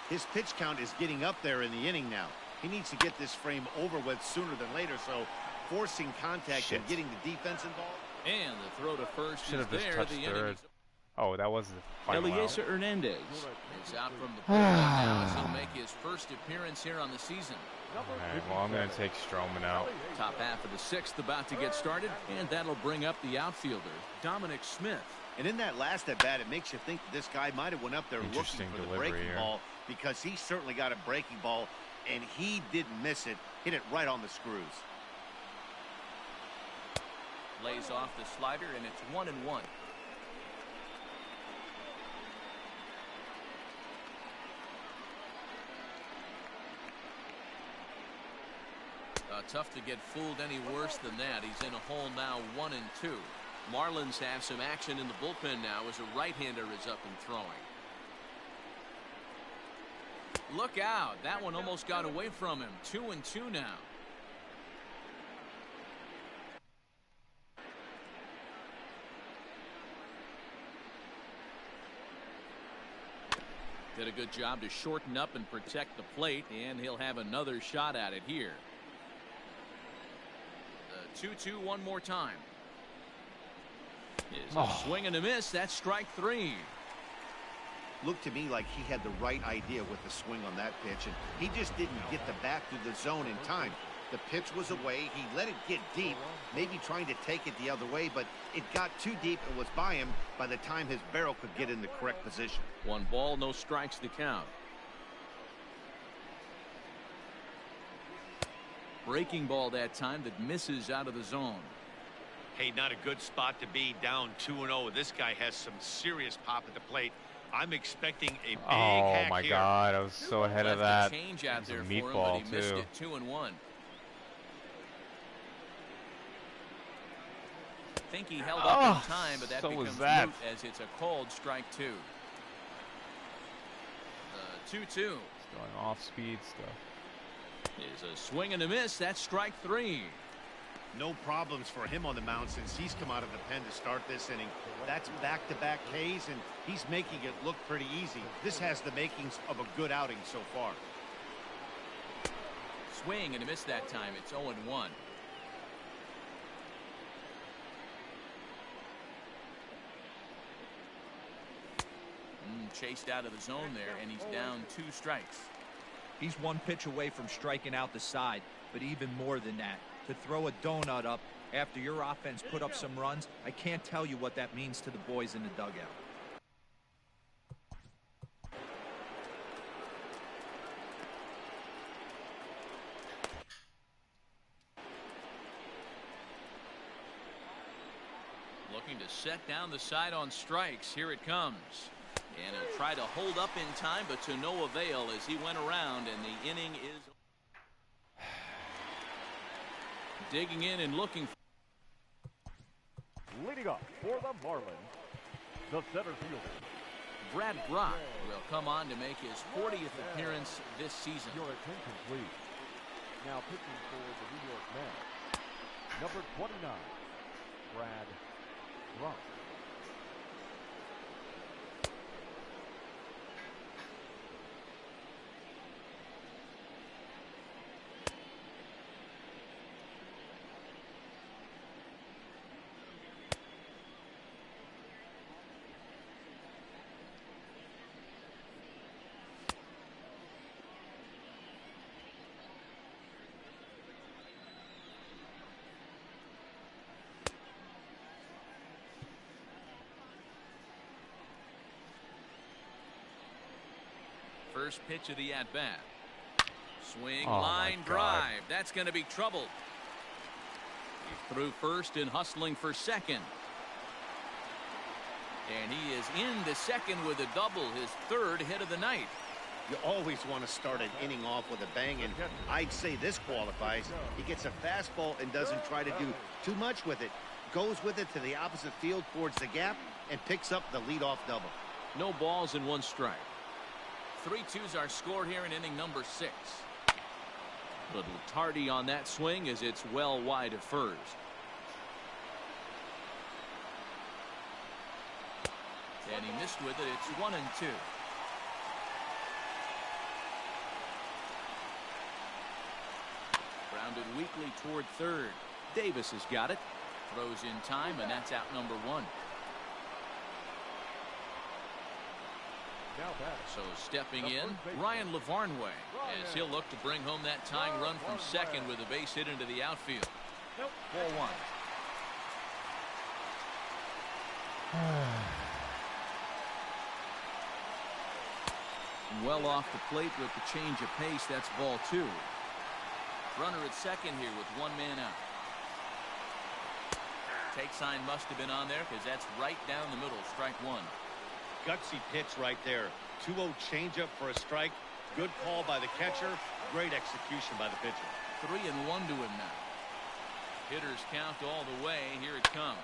His pitch count is getting up there in the inning now. He needs to get this frame over with sooner than later, so forcing contact and getting the defense involved. And the throw to first Should is have just there. touched The inning third. is... Oh, that was the final out. Eliezer Hernandez is out from the plate now as he'll make his first appearance here on the season. All right, well, I'm going to take Stroman out. Top half of the 6th about to get started, and that'll bring up the outfielder, Dominic Smith. And in that last at bat, it makes you think that this guy might have went up there looking Interesting for the delivery breaking here. ball, because he certainly got a breaking ball, and he didn't miss it. Hit it right on the screws. Lays off the slider, and it's 1-1. Tough to get fooled any worse than that. He's in a hole now, 1-2. Marlins have some action in the bullpen now as a right-hander is up and throwing. Look out. That one almost got away from him. 2-2 now. Did a good job to shorten up and protect the plate, and he'll have another shot at it here. 2-2 one more time. Is a swing and a miss. That's strike 3. Looked to me like he had the right idea with the swing on that pitch, and he just didn't get the bat through the zone in time. The pitch was away. He let it get deep, maybe trying to take it the other way, but it got too deep and was by him by the time his barrel could get in the correct position. 1 ball, no strikes to count. Breaking ball that time that misses out of the zone. Hey, not a good spot to be, down 2-0. This guy has some serious pop at the plate. I'm expecting a big hack my here. God, I was so ahead of that. Change out there a for him, but meatball he missed too. it. 2-1. Think he held up in time, but that so was becomes that. moot as it's a called strike 2. 2-2 Going off speed stuff. is a swing and a miss. That's strike 3. No problems for him on the mound since he's come out of the pen to start this inning. That's back-to-back Ks, and he's making it look pretty easy. This has the makings of a good outing so far. Swing and a miss that time. It's 0-1. Chased out of the zone there, and he's down 2 strikes. He's 1 pitch away from striking out the side, but even more than that, to throw a donut up After your offense put up some runs, I can't tell you what that means to the boys in the dugout. Looking to set down the side on strikes. Here it comes. And he'll try to hold up in time, but to no avail as he went around, and the inning is digging in and looking. Leading up for the Marlins, the center fielder, Brad Brock will come on to make his 40th appearance this season. Your attention, please. Now pitching for the New York Mets, number 29, Brad Brock. First pitch of the at-bat. Swing, Oh, line, my God. drive. That's going to be trouble. He threw first and hustling for second. And he is into second with a double, his third hit of the night. You always want to start an inning off with a bang, and I'd say this qualifies. He gets a fastball and doesn't try to do too much with it. Goes with it to the opposite field towards the gap and picks up the leadoff double. No balls and one strike. 3-2s are scored here in inning number 6. Little tardy on that swing as it's well wide of first. And he missed with it. It's 1-2. Grounded weakly toward third. Davis has got it. Throws in time, and that's out number 1. Now back. So stepping in, Ryan Lavarnway, as he'll look to bring home that tying run from second with a base hit into the outfield. 4-1. Well off the plate with the change of pace. That's ball 2. Runner at second here with one man out. Take sign must have been on there because that's right down the middle. Strike 1. Gutsy pitch right there. 2-0 changeup for a strike. Good call by the catcher. Great execution by the pitcher. 3-1 to him now. Hitters count all the way. Here it comes.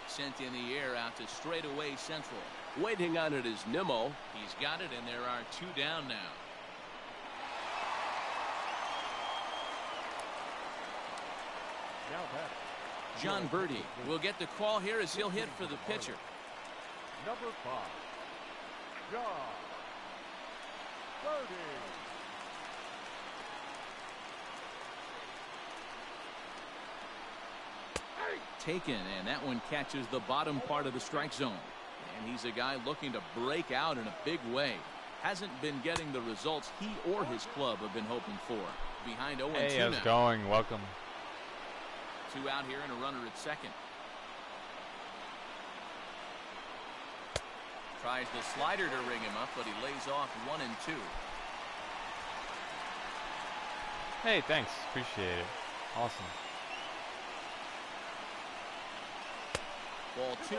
Sent in the air out to straightaway central. Waiting on it is Nimmo. He's got it, and there are 2 down now. Now back. John Birdie will get the call here as he'll hit for the pitcher. Number 5, John Birdie. Taken, and that one catches the bottom part of the strike zone. And he's a guy looking to break out in a big way. Hasn't been getting the results he or his club have been hoping for. Behind 0-2 Hey, how's it now. going? Welcome. 2 out here and a runner at second. Tries the slider to ring him up, but he lays off 1-2. Hey, thanks. Appreciate it. Awesome. Ball 2.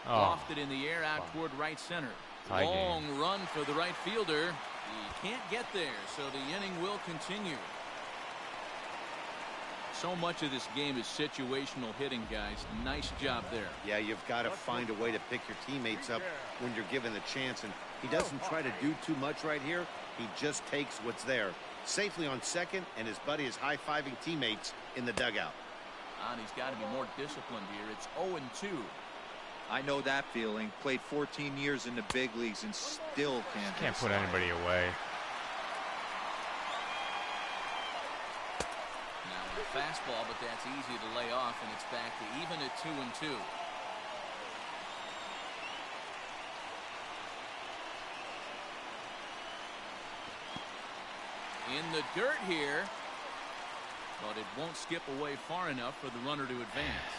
Oh, Lofted in the air out toward right center. Tie Long run for the right fielder. He can't get there, so the inning will continue. So much of this game is situational hitting, guys. Nice job there. Yeah, you've got to find a way to pick your teammates up when you're given the chance, and he doesn't try to do too much right here. He just takes what's there. Safely on second, and his buddy is high-fiving teammates in the dugout. And he's got to be more disciplined here. It's 0-2. I know that feeling. Played 14 years in the big leagues and still can't put anybody away. Now a fastball, but that's easy to lay off, and it's back to even at 2-2. dirt here, but it won't skip away far enough for the runner to advance.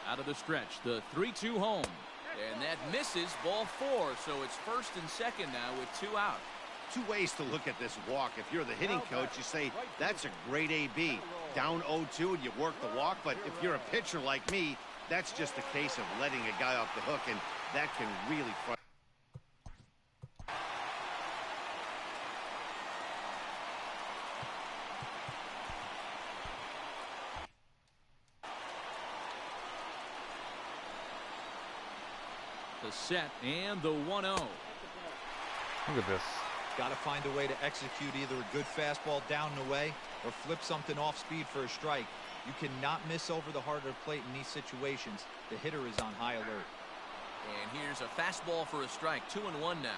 Out of the stretch, the 3-2 home. And that misses, ball 4, so it's first and second now with 2 out. 2 ways to look at this walk. If you're the hitting coach, you say, that's a great AB. Down 0-2 and you work the walk, but if you're a pitcher like me, that's just a case of letting a guy off the hook, and that can really frustrate. The set and the 1-0. Look at this. Got to find a way to execute either a good fastball down and away or flip something off speed for a strike. You cannot miss over the heart of the plate in these situations. The hitter is on high alert. And here's a fastball for a strike. 2-1 now.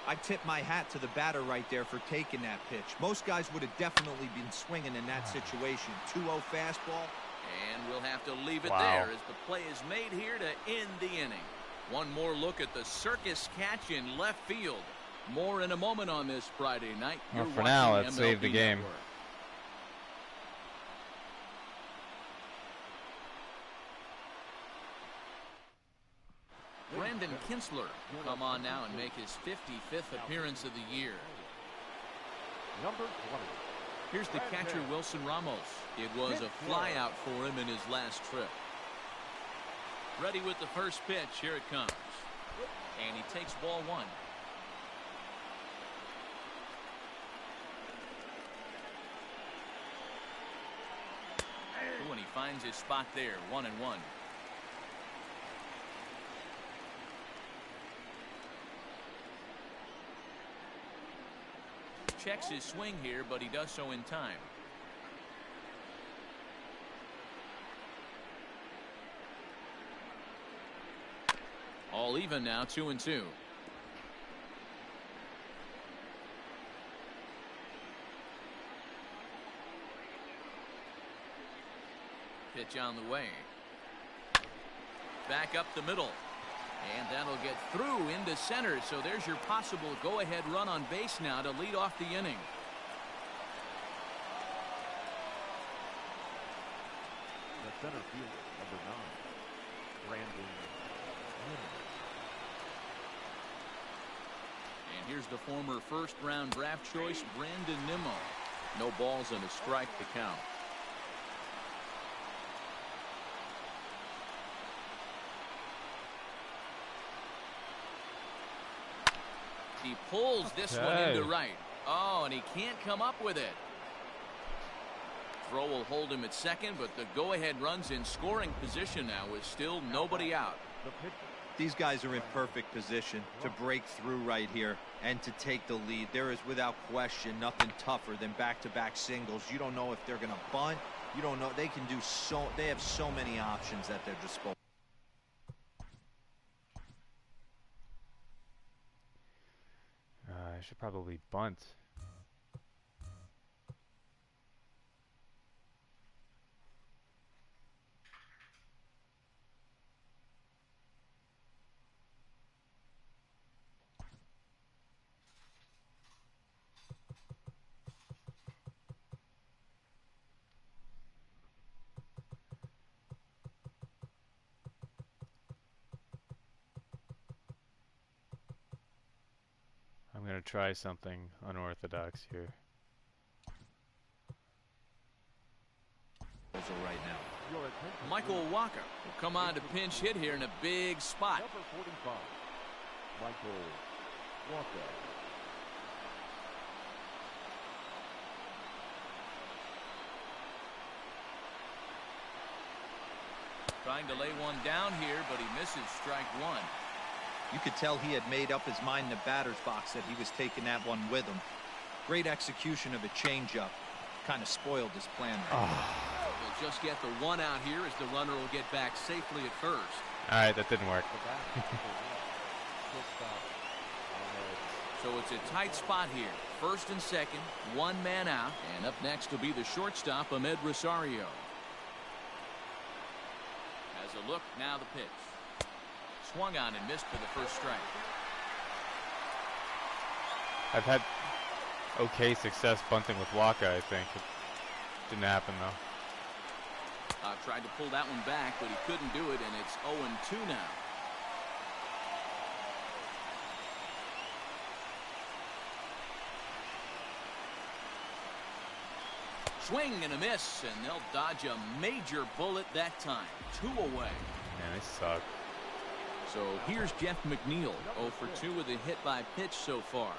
I tip my hat to the batter right there for taking that pitch. Most guys would have definitely been swinging in that situation. 2-0 fastball. And we'll have to leave it Wow. there as the play is made here to end the inning. One more look at the circus catch in left field. More in a moment on this Friday night. Well, You're for now, watching let's MLB save the game. Network. Brandon Kinsler will come on now and make his 55th appearance of the year. Number 20. Here's the catcher, Wilson Ramos. It was a fly out for him in his last trip. Ready with the first pitch. Here it comes. And he takes ball 1. Ooh, and he finds his spot there. 1-1. Checks his swing here, but he does so in time. All even now, 2-2. Pitch on the way. Back up the middle. And that'll get through into center. So there's your possible go-ahead run on base now to lead off the inning. The center fielder, number 9, Brandon Nym. And here's the former first-round draft choice, Brandon Nym Mia. No balls and a strike to count. He pulls this one into right. Oh, and he can't come up with it. Throw will hold him at second, but the go-ahead run's in scoring position now with still nobody out. These guys are in perfect position to break through right here and to take the lead. There is without question nothing tougher than back-to-back singles. You don't know if they're going to bunt. You don't know. They can do so. They have so many options at their disposal. I should probably bunt. I'm going to try something unorthodox here. Right now. Michael Walker will come on to pinch hit here in a big spot. Number 45, Michael Walker. Trying to lay one down here, but he misses strike 1. You could tell he had made up his mind in the batter's box that he was taking that one with him. Great execution of a changeup. Kind of spoiled his plan right there. He'll just get the 1 out here as the runner will get back safely at first. All right, that didn't work. So it's a tight spot here. First and second, 1 man out. And up next will be the shortstop, Amed Rosario. As a look, now the pitch. Swung on and missed for the first strike. okay success bunting with Waka, I think. It didn't happen, though. Tried to pull that one back, but he couldn't do it, and it's 0-2 now. Swing and a miss, and they'll dodge a major bullet that time. 2 away. Man, they suck. So here's Jeff McNeil, 0 for 2 with a hit by pitch so far.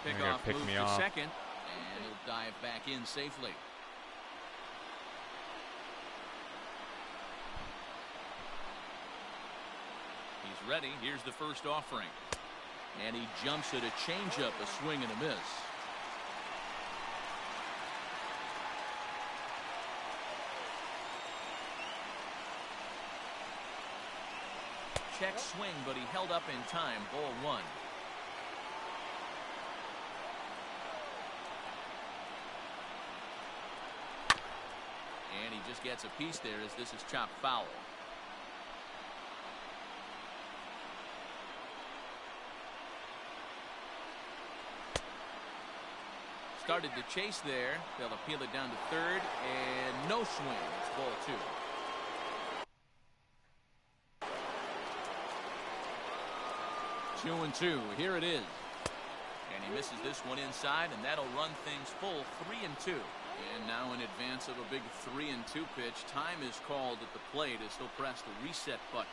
Pickoff pick moves me to off. second, and he'll dive back in safely. He's ready. Here's the first offering. And he jumps at a changeup, a swing and a miss. Check swing, but he held up in time. Ball 1. And he just gets a piece there as this is chopped foul. Started to chase there. They'll appeal it down to third, and no swing. It's ball 2. Two and 2. Here it is. And he misses this one inside, and that'll run things full 3-2. And now in advance of a big 3-2 pitch, time is called at the plate as he'll press the reset button.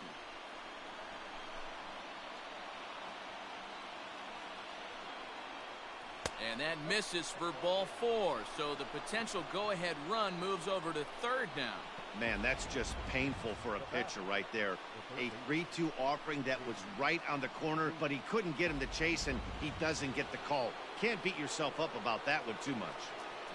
And that misses for ball 4. So the potential go-ahead run moves over to third now. Man, that's just painful for a pitcher right there. A 3-2 offering that was right on the corner, but he couldn't get him to chase, and he doesn't get the call. Can't beat yourself up about that one too much.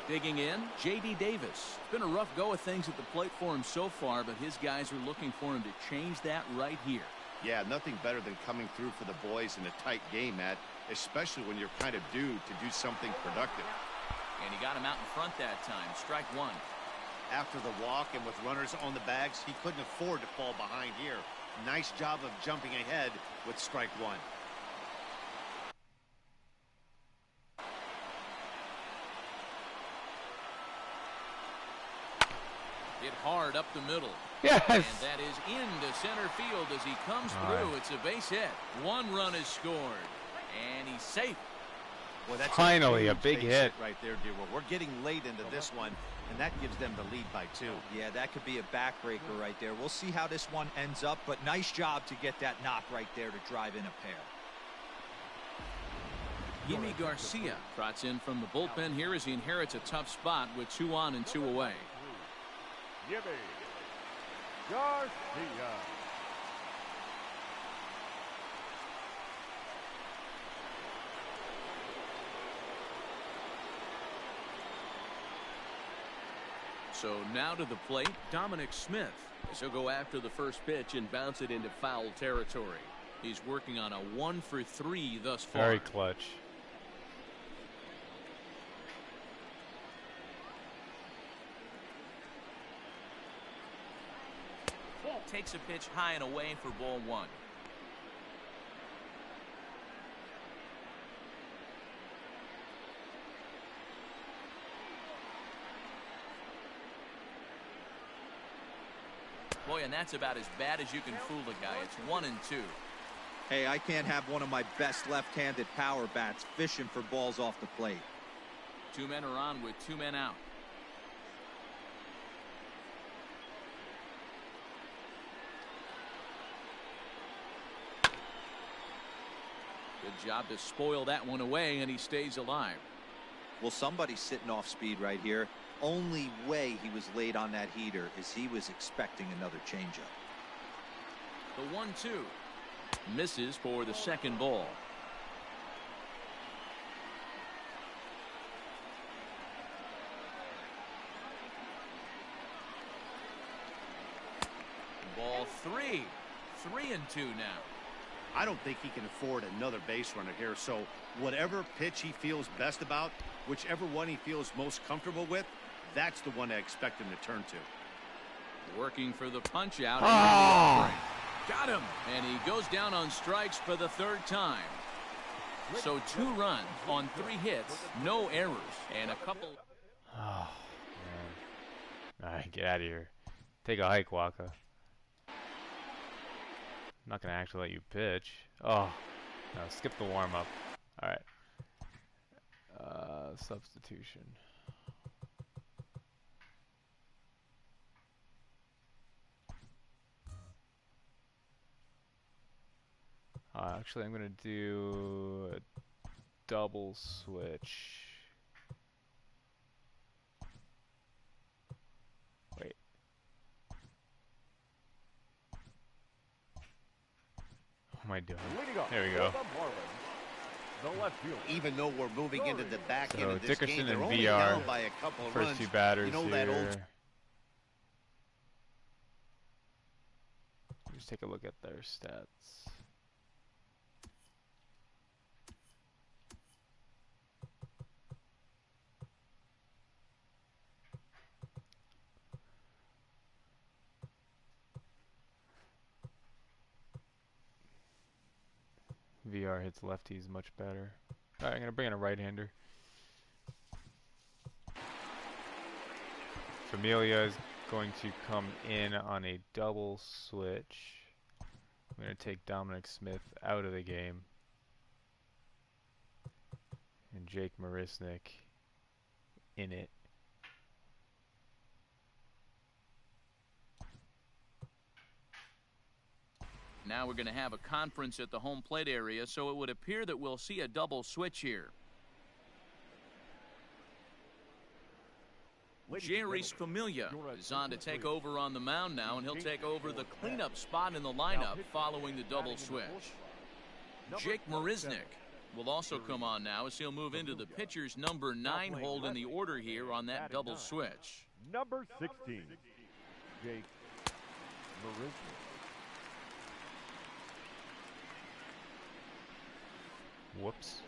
Digging in, J.D. Davis. It's been a rough go of things at the plate for him so far, but his guys are looking for him to change that right here. Yeah, nothing better than coming through for the boys in a tight game, Matt, especially when you're kind of due to do something productive. And he got him out in front that time. Strike 1. After the walk and with runners on the bags, he couldn't afford to fall behind here. Nice job of jumping ahead with strike 1. Hit hard up the middle. Yes. And that is into center field as he comes through. It's a base hit. 1 run is scored. And he's safe. Boy, that's finally a big hit right there, dear. We're getting late into this one, and that gives them the lead by 2. Yeah, that could be a backbreaker right there. We'll see how this one ends up, but nice job to get that knock right there to drive in a pair. Yimi Garcia trots in from the bullpen here as he inherits a tough spot with 2 on and 2 away. Yimi Garcia. So now to the plate, Dominic Smith. As he'll go after the first pitch and bounce it into foul territory. He's working on a 1 for 3 thus far. Very clutch. Takes a pitch high and away for ball 1. Boy, and that's about as bad as you can fool a guy. It's 1 and 2. Hey, I can't have one of my best left-handed power bats fishing for balls off the plate. 2 men are on with 2 men out. Good job to spoil that one away, and he stays alive. Well, somebody's sitting off speed right here. Only way he was late on that heater is he was expecting another changeup. The 1-2 misses for the second ball. Ball 3. 3-2 now. I don't think he can afford another base runner here, so whatever pitch he feels best about, whichever one he feels most comfortable with, that's the one I expect him to turn to. Working for the punch out. Oh. Got him. And he goes down on strikes for the 3rd time. So 2 runs on 3 hits, no errors, and a couple. Oh, man. All right, get out of here. Take a hike, Waka. I'm not going to actually let you pitch. Oh, no, skip the warm-up. All right. Substitution. Actually, I'm going to do a double switch. Wait. What am I doing? There we go. Even though we're moving into the back end of this Dickerson game, they're and only VR, down by a couple of first runs. 2 batters You know here. that old. Just take a look at their stats. VR hits lefties much better. Alright, I'm going to bring in a right-hander. Familia is going to come in on a double switch. I'm going to take Dominic Smith out of the game. And Jake Marisnik in it. Now we're going to have a conference at the home plate area, so it would appear that we'll see a double switch here. Jerry's Familia is on to take over on the mound now, and he'll take over the cleanup spot in the lineup following the double switch. Jake Marisnik will also come on now as he'll move into the pitcher's number 9 hold in the order here on that double switch. Number 16, Jake Marisnik. Whoops.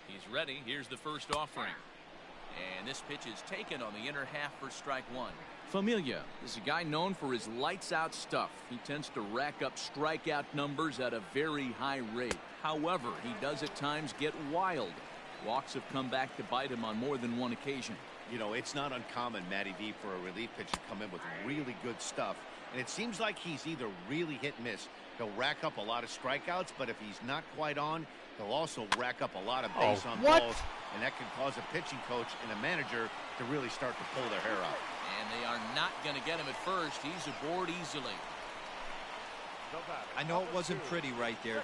He's ready. Here's the first offering. And this pitch is taken on the inner half for strike 1. Familia is a guy known for his lights-out stuff. He tends to rack up strikeout numbers at a very high rate. However, he does at times get wild. Walks have come back to bite him on more than one occasion. You know, it's not uncommon, Matty V, for a relief pitcher to come in with really good stuff. And it seems like he's either really hit and miss. He'll rack up a lot of strikeouts, but if he's not quite on, he'll also rack up a lot of base on balls. And that can cause a pitching coach and a manager to really start to pull their hair out. And they are not going to get him at first. He's aboard easily. I know it wasn't pretty right there.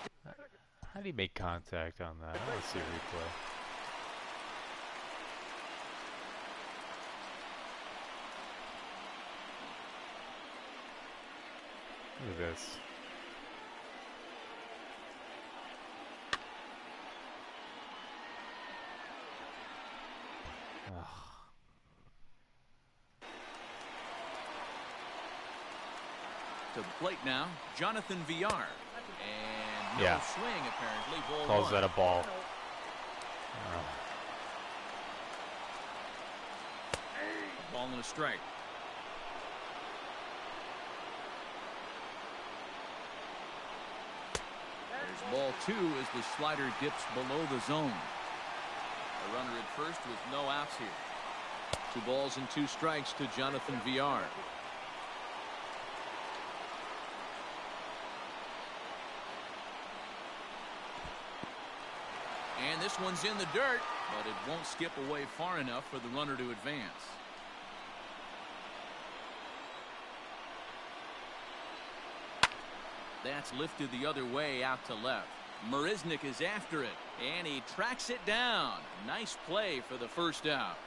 How do you make contact on that? Let's see a replay. Look at this. To the plate now, Jonathan VR. And no swing, apparently. Ball Calls 1. that a ball. Ball and a strike. There's ball 2 as the slider dips below the zone. A runner at first with no outs here. 2 balls and 2 strikes to Jonathan VR. And this one's in the dirt, but it won't skip away far enough for the runner to advance. That's lifted the other way out to left. Marisnik is after it, and he tracks it down. Nice play for the first out.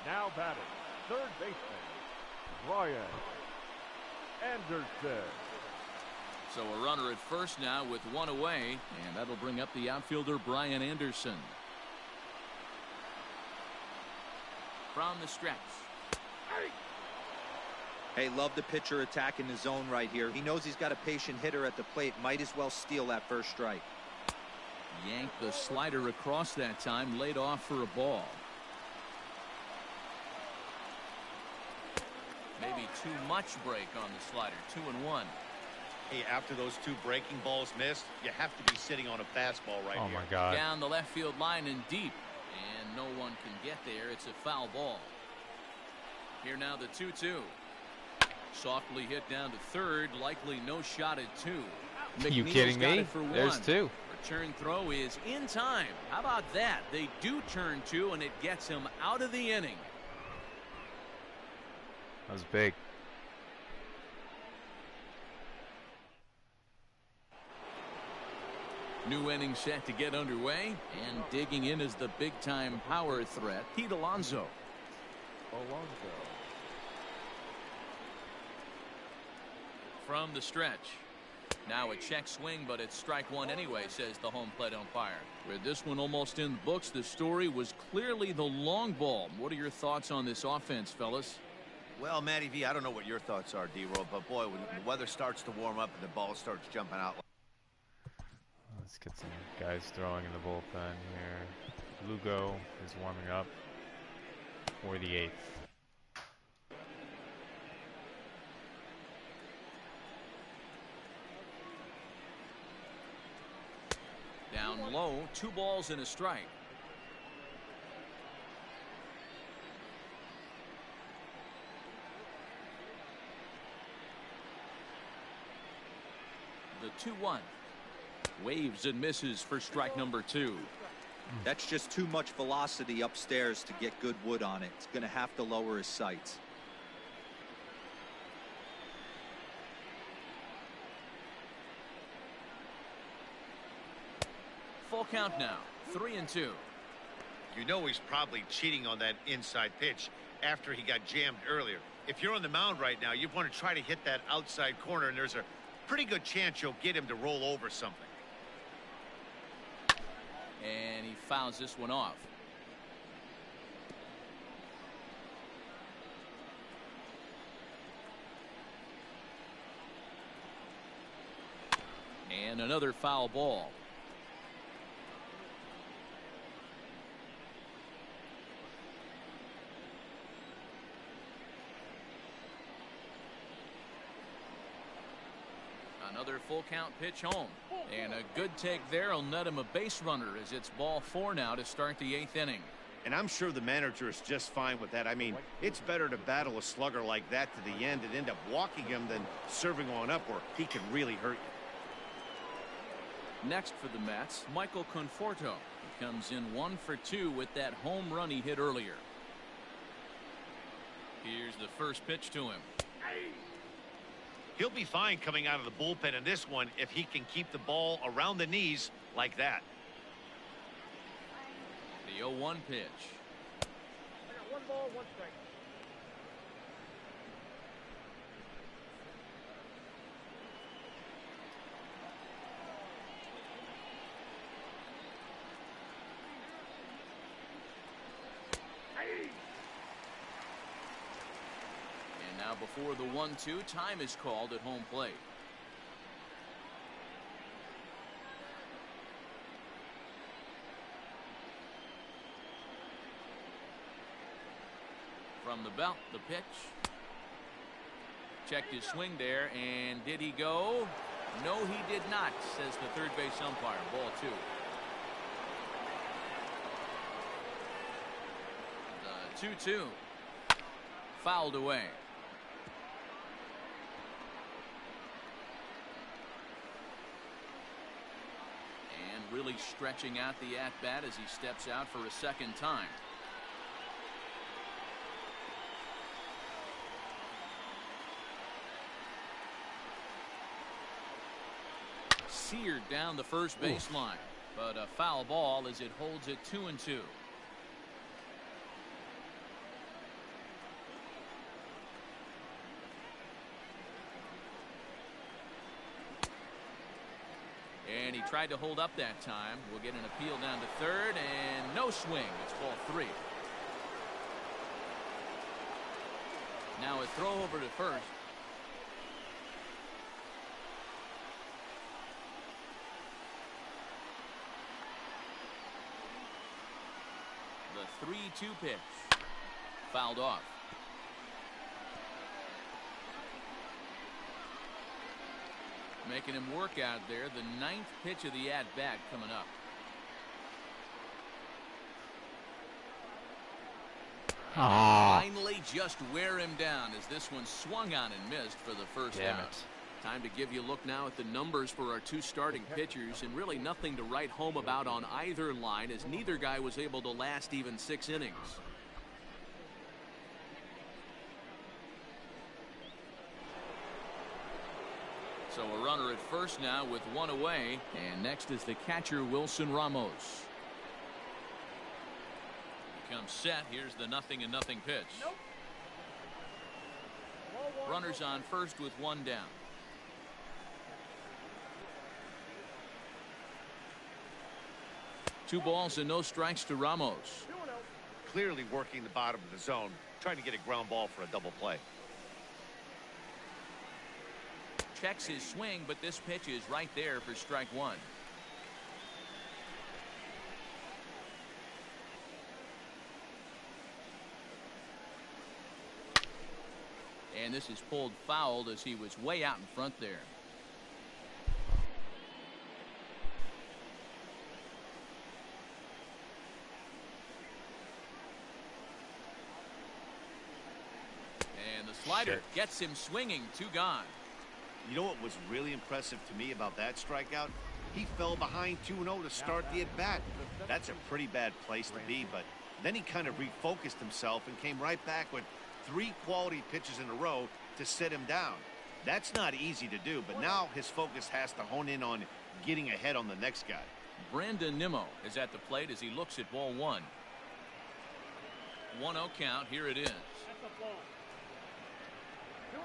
Now batting, third baseman, Brian Anderson. So a runner at first now with one away, and that'll bring up the outfielder Brian Anderson. From the stretch. Hey, love the pitcher attacking the zone right here. He knows he's got a patient hitter at the plate. Might as well steal that first strike. Yanked the slider across that time, laid off for a ball. Maybe too much break on the slider. 2-1. Hey, after those two breaking balls missed, you have to be sitting on a fastball right Oh here. my God. Down the left field line and deep. And no one can get there. It's a foul ball. Here now the 2-2. Softly hit down to third. Likely no shot at two. You McNeil's kidding got me? it for There's one. two. Return throw is in time. How about that? They do turn two, and it gets him out of the inning. That was big. New inning set to get underway, and digging in is the big-time power threat, Pete Alonso. From the stretch. Now a check swing, but it's strike one anyway, says the home plate umpire. With this one almost in the books, the story was clearly the long ball. What are your thoughts on this offense, fellas? Well, Matty V, I don't know what your thoughts are, D-Roll, but boy, when the weather starts to warm up and the ball starts jumping out. Let's get some guys throwing in the bullpen here. Lugo is warming up for the 8th. Down low, 2 balls and a strike. The 2-1. Waves and misses for strike number 2. That's just too much velocity upstairs to get good wood on it. It's going to have to lower his sights. Full count now. 3-2. You know he's probably cheating on that inside pitch after he got jammed earlier. If you're on the mound right now, you want to try to hit that outside corner, and there's a pretty good chance you'll get him to roll over something. And he fouls this one off. And another foul ball. Another full count pitch home. And a good take there will net him a base runner as it's ball 4 now to start the 8th inning. And I'm sure the manager is just fine with that. I mean, it's better to battle a slugger like that to the end and end up walking him than serving on up where he can really hurt you. Next for the Mets, Michael Conforto. He comes in 1 for 2 with that home run he hit earlier. Here's the first pitch to him. He'll be fine coming out of the bullpen in this one if he can keep the ball around the knees like that. The 0-1 pitch. I got 1 ball, 1 strike. And now before the 1-2, time is called at home plate. From the belt, the pitch. Checked his swing there, and did he go? No, he did not, says the third base umpire. Ball 2. The 2-2. Fouled away. And really stretching out the at-bat as he steps out for a second time. Seared down the first baseline, but a foul ball as it holds it 2-2. And he tried to hold up that time. We'll get an appeal down to third, and no swing. It's ball 3. Now a throw over to first. The 3-2 pitch. Fouled off. Making him work out there. The 9th pitch of the at-bat coming up. Finally just wear him down as this one swung on and missed for the first out. Time to give you a look now at the numbers for our 2 starting pitchers, and really nothing to write home about on either line as neither guy was able to last even 6 innings. So a runner at first now with 1 away, and next is the catcher Wilson Ramos. Comes set. Here's the 0-0 pitch. Nope. Runners on first with 1 down. Two balls and no strikes to Ramos. Clearly working the bottom of the zone, trying to get a ground ball for a double play. Checks his swing, but this pitch is right there for strike 1. And this is pulled foul as he was way out in front there. And the slider gets him swinging. 2 gone. You know what was really impressive to me about that strikeout? He fell behind 2-0 to start the at-bat. That's a pretty bad place to be, but then he kind of refocused himself and came right back with 3 quality pitches in a row to sit him down. That's not easy to do, but now his focus has to hone in on getting ahead on the next guy. Brandon Nimmo is at the plate as he looks at ball 1. 1-0 count. Here it is. That's a ball.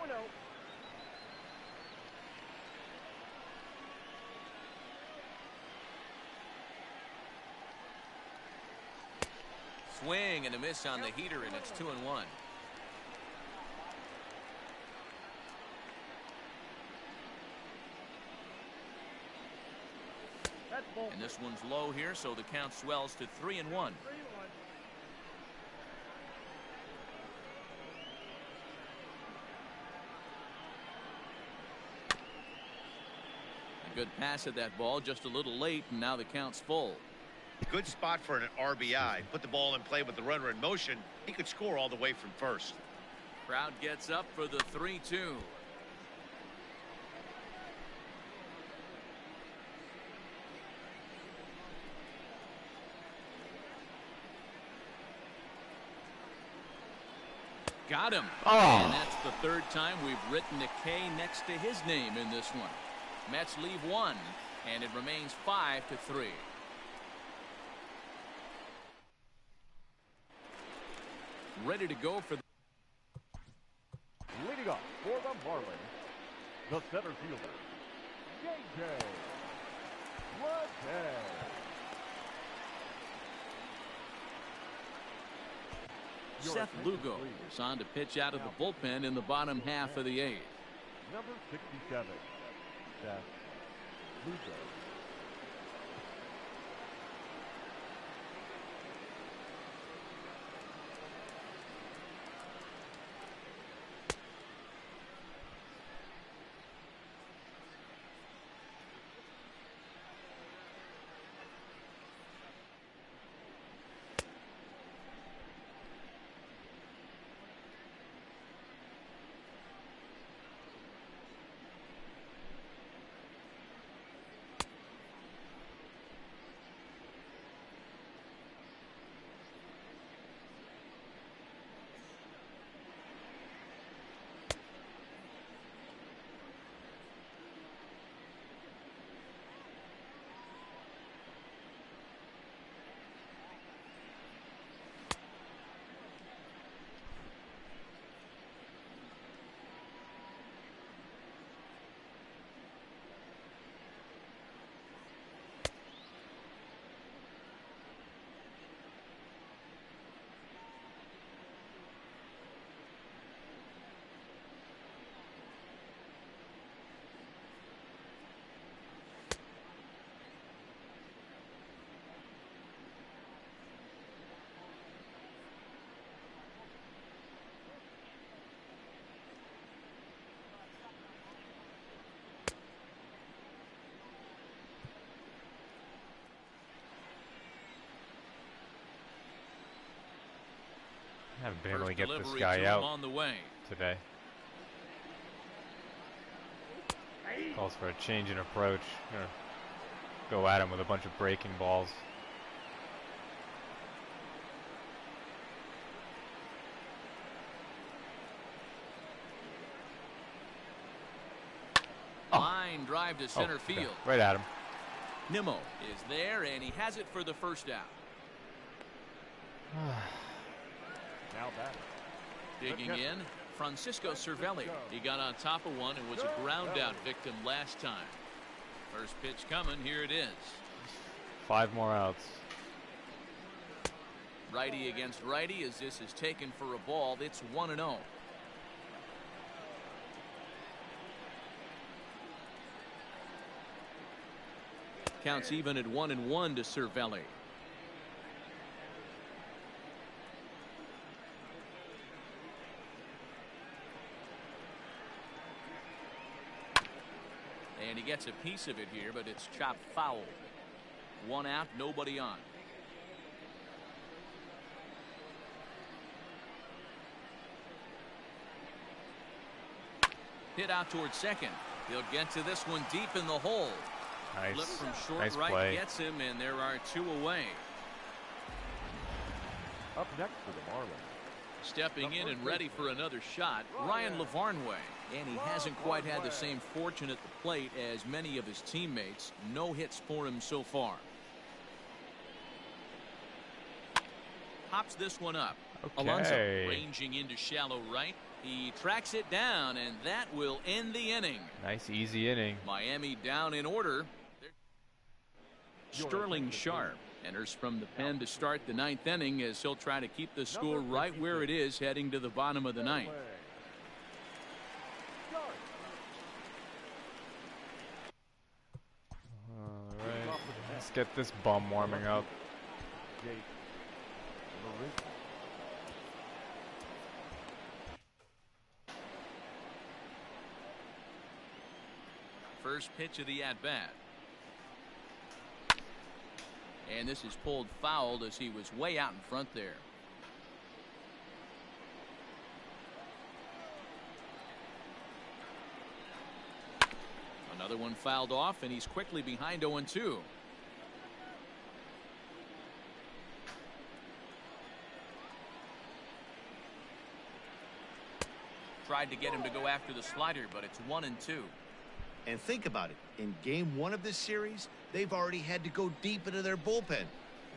2-0. Swing and a miss on the heater, and it's 2-1. And this one's low here, so the count swells to 3-1. A good pass at that ball, just a little late, and now the count's full. Good spot for an RBI. Put the ball in play with the runner in motion. He could score all the way from first. Crowd gets up for the 3-2. Got him. Oh. And that's the 3rd time we've written a K next to his name in this one. Mets leave 1, and it remains 5-3. Ready to go for the... Leading up for the Marlins, the center fielder, J.J. Seth Lugo is on to pitch out of the bullpen in the bottom half of the 8th. Number 67, Seth Lugo. haven't been able to First get this delivery guy to him out on the way. today. Calls for a change in approach. Gonna go at him with a bunch of breaking balls. Line drive to center Okay. field. Right at him. Nimmo is there, and he has it for the first out. Now back. Digging in, Francisco Cervelli. He got on top of one and was a ground out victim last time. First pitch coming. Here it is. 5 more outs. Righty against righty as this is taken for a ball. It's 1-0. Counts even at 1-1 to Cervelli. And he gets a piece of it here, but it's chopped foul. 1 out, nobody on. Hit out towards second. He'll get to this one deep in the hole. Nice. Flip from short Nice right play. gets him, and there are 2 away. Up next for the Marlins. Stepping in and ready for another shot, Ryan Lavarnway. And he hasn't quite had the same fortune at the plate as many of his teammates. No hits for him so far. Pops this one up. Okay. Alonso ranging into shallow right. He tracks it down, and that will end the inning. Nice easy inning. Miami down in order. Sterling Sharp enters from the pen to start the 9th inning as he'll try to keep the score right where it is heading to the bottom of the 9th. Alright, let's get this bum warming up. First pitch of the at-bat. And this is pulled fouled as he was way out in front there. Another one fouled off, and he's quickly behind 0-2. Tried to get him to go after the slider, but it's 1-2. And think about it. In game 1 of this series, they've already had to go deep into their bullpen.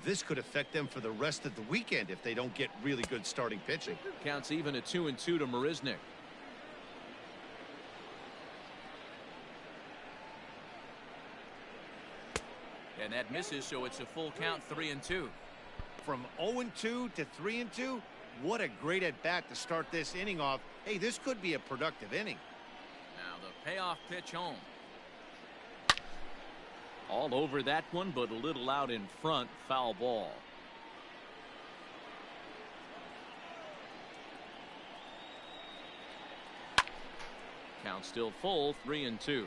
This could affect them for the rest of the weekend if they don't get really good starting pitching. Counts even at 2-2 to Marisnik. And that misses, so it's a full count, 3-2. From 0-2 to 3-2, what a great at-bat to start this inning off. Hey, this could be a productive inning. Now the payoff pitch home. All over that one, but a little out in front. Foul ball. Count still full, 3-2.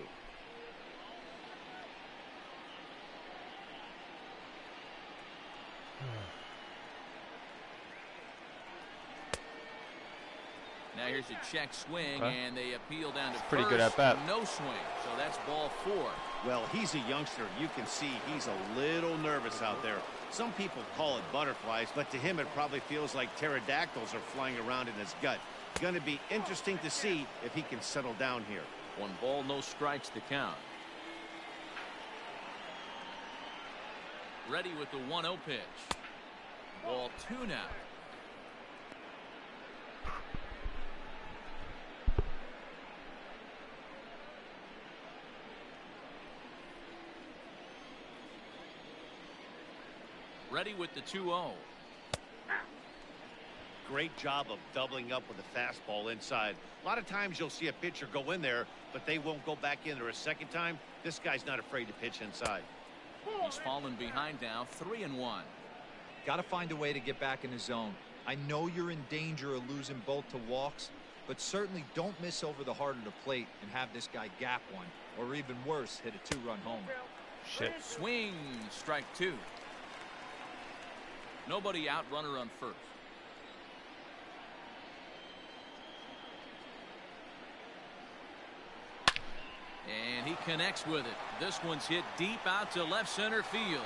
Now here's a check swing, and they appeal down to pretty first. good at bat. No swing, so that's ball 4. Well, he's a youngster. You can see he's a little nervous out there. Some people call it butterflies, but to him it probably feels like pterodactyls are flying around in his gut. Going to be interesting to see if he can settle down here. 1 ball, no strikes to count. Ready with the 1-0 pitch. Ball 2 now. Ready with the 2-0. Great job of doubling up with a fastball inside. A lot of times you'll see a pitcher go in there, but they won't go back in there a second time. This guy's not afraid to pitch inside. He's fallen behind now, 3-1. Got to find a way to get back in the zone. I know you're in danger of losing both to walks, but certainly don't miss over the heart of the plate and have this guy gap one, or even worse, hit a 2-run homer. Shit. Swing, strike 2. Nobody out, runner on first. And he connects with it. This one's hit deep out to left center field.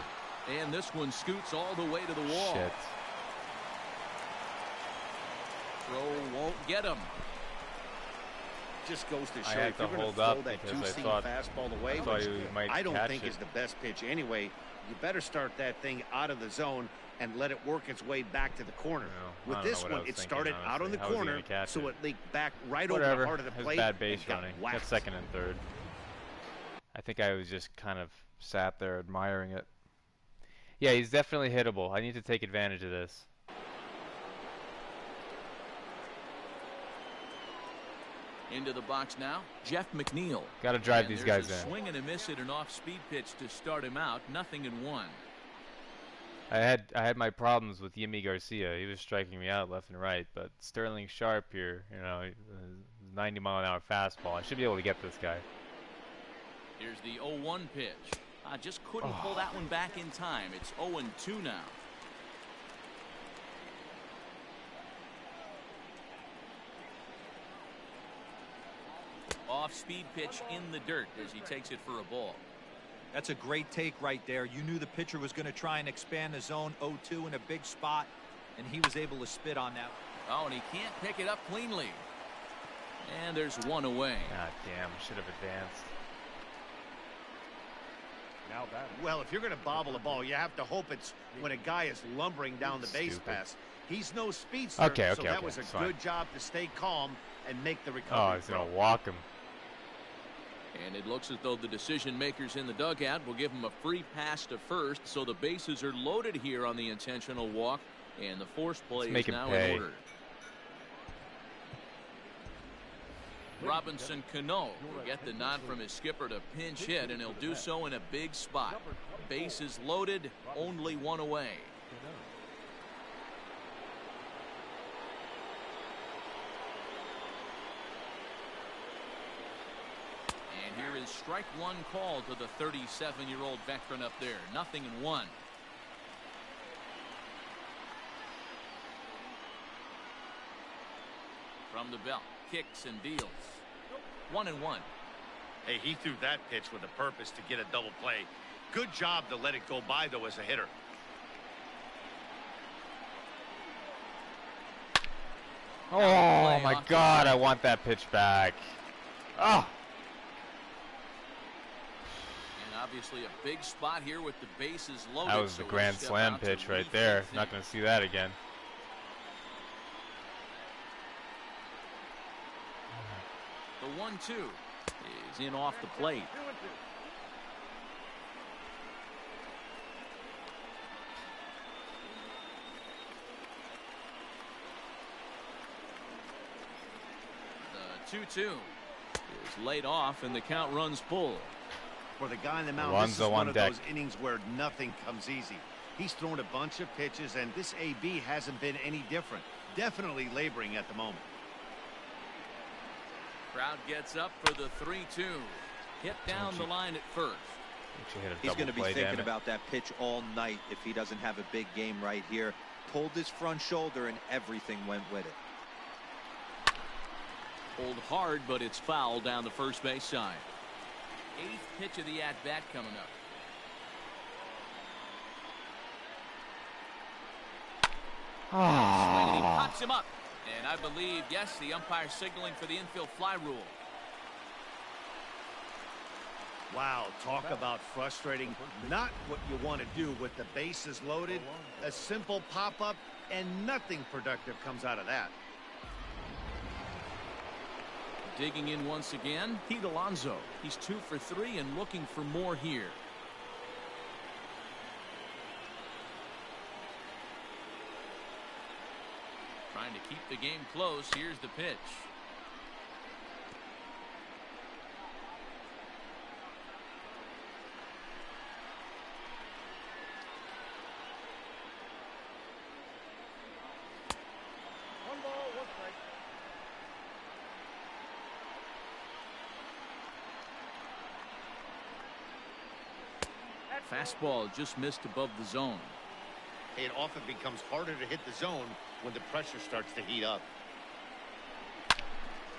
And this one scoots all the way to the wall. Shit. Throw won't get him. Just goes to I show had if to you're going to hold throw up that because I two-seam thought- fastball away, I thought which he might I don't catch think it. is the best pitch anyway, you better start that thing out of the zone and let it work its way back to the corner. No, I With don't know this what I one, was it thinking, started out on the honestly. How was he corner, gonna catch so it? it leaked back right Whatever. over the heart of the It was plate. bad base and got running. whacked. Got second and third. I think I was just kind of sat there admiring it. Yeah, he's definitely hittable. I need to take advantage of this. Into the box now, Jeff McNeil. Got to drive And these there's guys a in. swing and a miss at an off-speed pitch to start him out. 0-1. I had my problems with Yimi Garcia. He was striking me out left and right, but Sterling Sharp here, 90-mile-an-hour fastball. I should be able to get this guy. Here's the 0-1 pitch. I just couldn't pull that one back in time. It's 0-2 now. Off-speed pitch in the dirt as he takes it for a ball. That's a great take right there. You knew the pitcher was going to try and expand the zone. 0-2 in a big spot, and he was able to spit on that. Oh, and he can't pick it up cleanly. And there's one away. God damn, I should have advanced. Now that Well, if you're going to bobble a ball, you have to hope it's when a guy is lumbering down the base Stupid. pass. He's no speedster, Okay, so that was a it's fine. good job to stay calm and make the Oh, recovery. he's going throw. to walk him. And it looks as though the decision makers in the dugout will give him a free pass to first, so the bases are loaded here on the intentional walk, and the force play Let's make is him now pay. in order. Robinson Cano will get the nod from his skipper to pinch hit, and he'll do so in a big spot. Bases loaded, only one away. And here is strike one call to the 37-year-old veteran up there. 0-1. From the belt, kicks and deals. 1-1. Hey, he threw that pitch with a purpose to get a double play. Good job to let it go by, though, as a hitter. Oh my God, I want that pitch back. Oh. And obviously a big spot here with the bases loaded. That was so the he'll grand step slam out to pitch right rethink there. things. Not going to see that again. The 1-2 is in off the plate. The 2-2 is laid off, and the count runs full. For the guy in the mound, this is Alonso one on of deck. those innings where nothing comes easy. He's thrown a bunch of pitches, and this AB hasn't been any different. Definitely laboring at the moment. Crowd gets up for the 3-2. Hit down the line at first. Should hit a He's double going to be play, damn thinking it. about that pitch all night if he doesn't have a big game right here. Pulled his front shoulder, and everything went with it. Pulled hard, but it's foul down the first base side. 8th pitch of the at-bat coming up. Swing, and he pops him up. And I believe, yes, the umpire signaling for the infield fly rule. Wow, talk about frustrating. Not what you want to do with the bases loaded. A simple pop-up, and nothing productive comes out of that. Digging in once again, Pete Alonso. He's 2 for 3 and looking for more here. Trying to keep the game close. Here's the pitch. one ball, one strike. Fastball just missed above the zone. It often becomes harder to hit the zone when the pressure starts to heat up.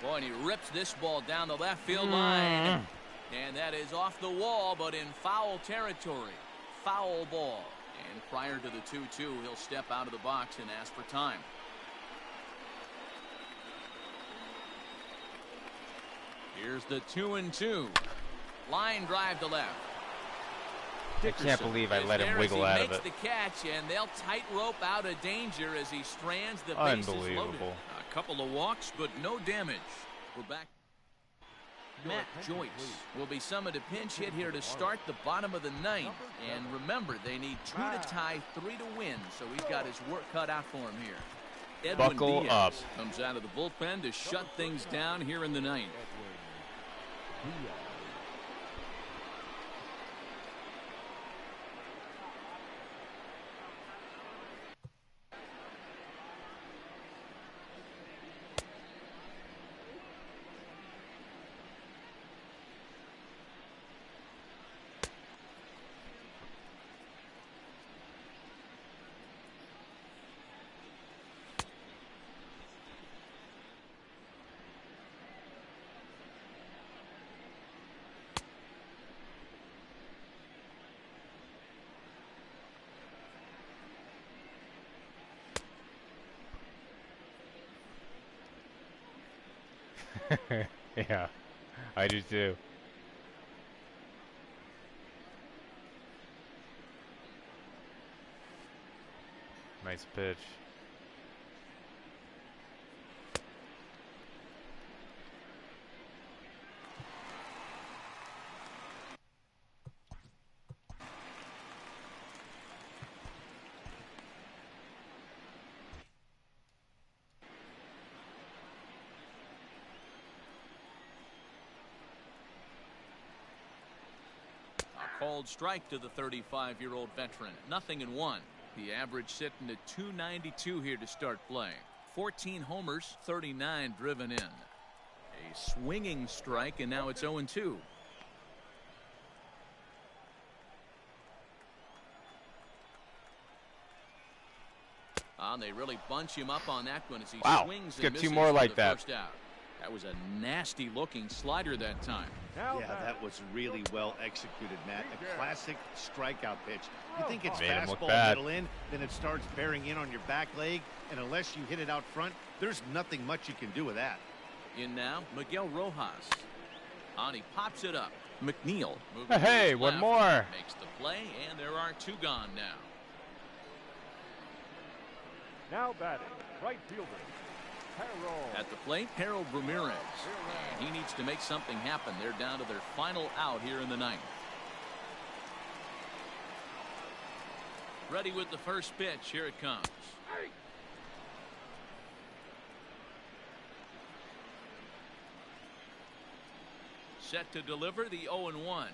Boy, and he rips this ball down the left field line. And that is off the wall, but in foul territory. Foul ball. And prior to the 2-2, he'll step out of the box and ask for time. Here's the 2-2. Line drive to left. I can't believe I let him wiggle out of it. He makes the catch, and they'll tightrope out of danger as he strands the bases loaded. Unbelievable. A couple of walks, but no damage. We're back. Matt Joyce will be summoned to pinch hit here to start the bottom of the ninth. And remember, they need 2 to tie, 3 to win, so he's got his work cut out for him here. Edwin Buckle Diaz up. comes out of the bullpen to shut things down here in the ninth. Yeah, I do too. Nice pitch. Called strike to the 35-year-old veteran. 0-1. The average sitting at 292 here to start play. 14 homers, 39 driven in. A swinging strike, and now it's 0-2. They really bunch him up on that one as he swings and get misses 2 more for like the that. first out. That was a nasty looking slider that time. Yeah, that was really well executed, Matt. A classic strikeout pitch. You think it's fastball middle in, then it starts bearing in on your back leg, and unless you hit it out front, there's nothing much you can do with that. In now, Miguel Rojas. On, he pops it up. McNeil. Hey, one more. Makes the play, and there are 2 gone now. Now batting, right fielder, Harold. At the plate, Harold Ramirez. And he needs to make something happen. They're down to their final out here in the ninth. Ready with the first pitch. Here it comes. Set to deliver the 0-1.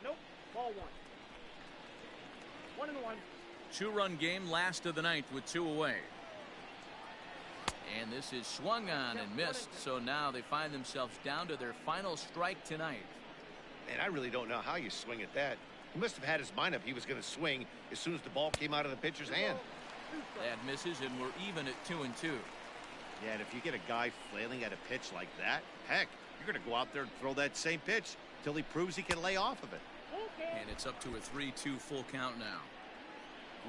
Nope, ball 1. 1-1. 2-run game, last of the ninth with 2 away. And this is swung on and missed, so now they find themselves down to their final strike tonight. Man, I really don't know how you swing at that. He must have had his mind up he was going to swing as soon as the ball came out of the pitcher's hand. That misses, and we're even at 2-2. Yeah, and if you get a guy flailing at a pitch like that, heck, you're going to go out there and throw that same pitch till he proves he can lay off of it. And it's up to a 3-2 full count now.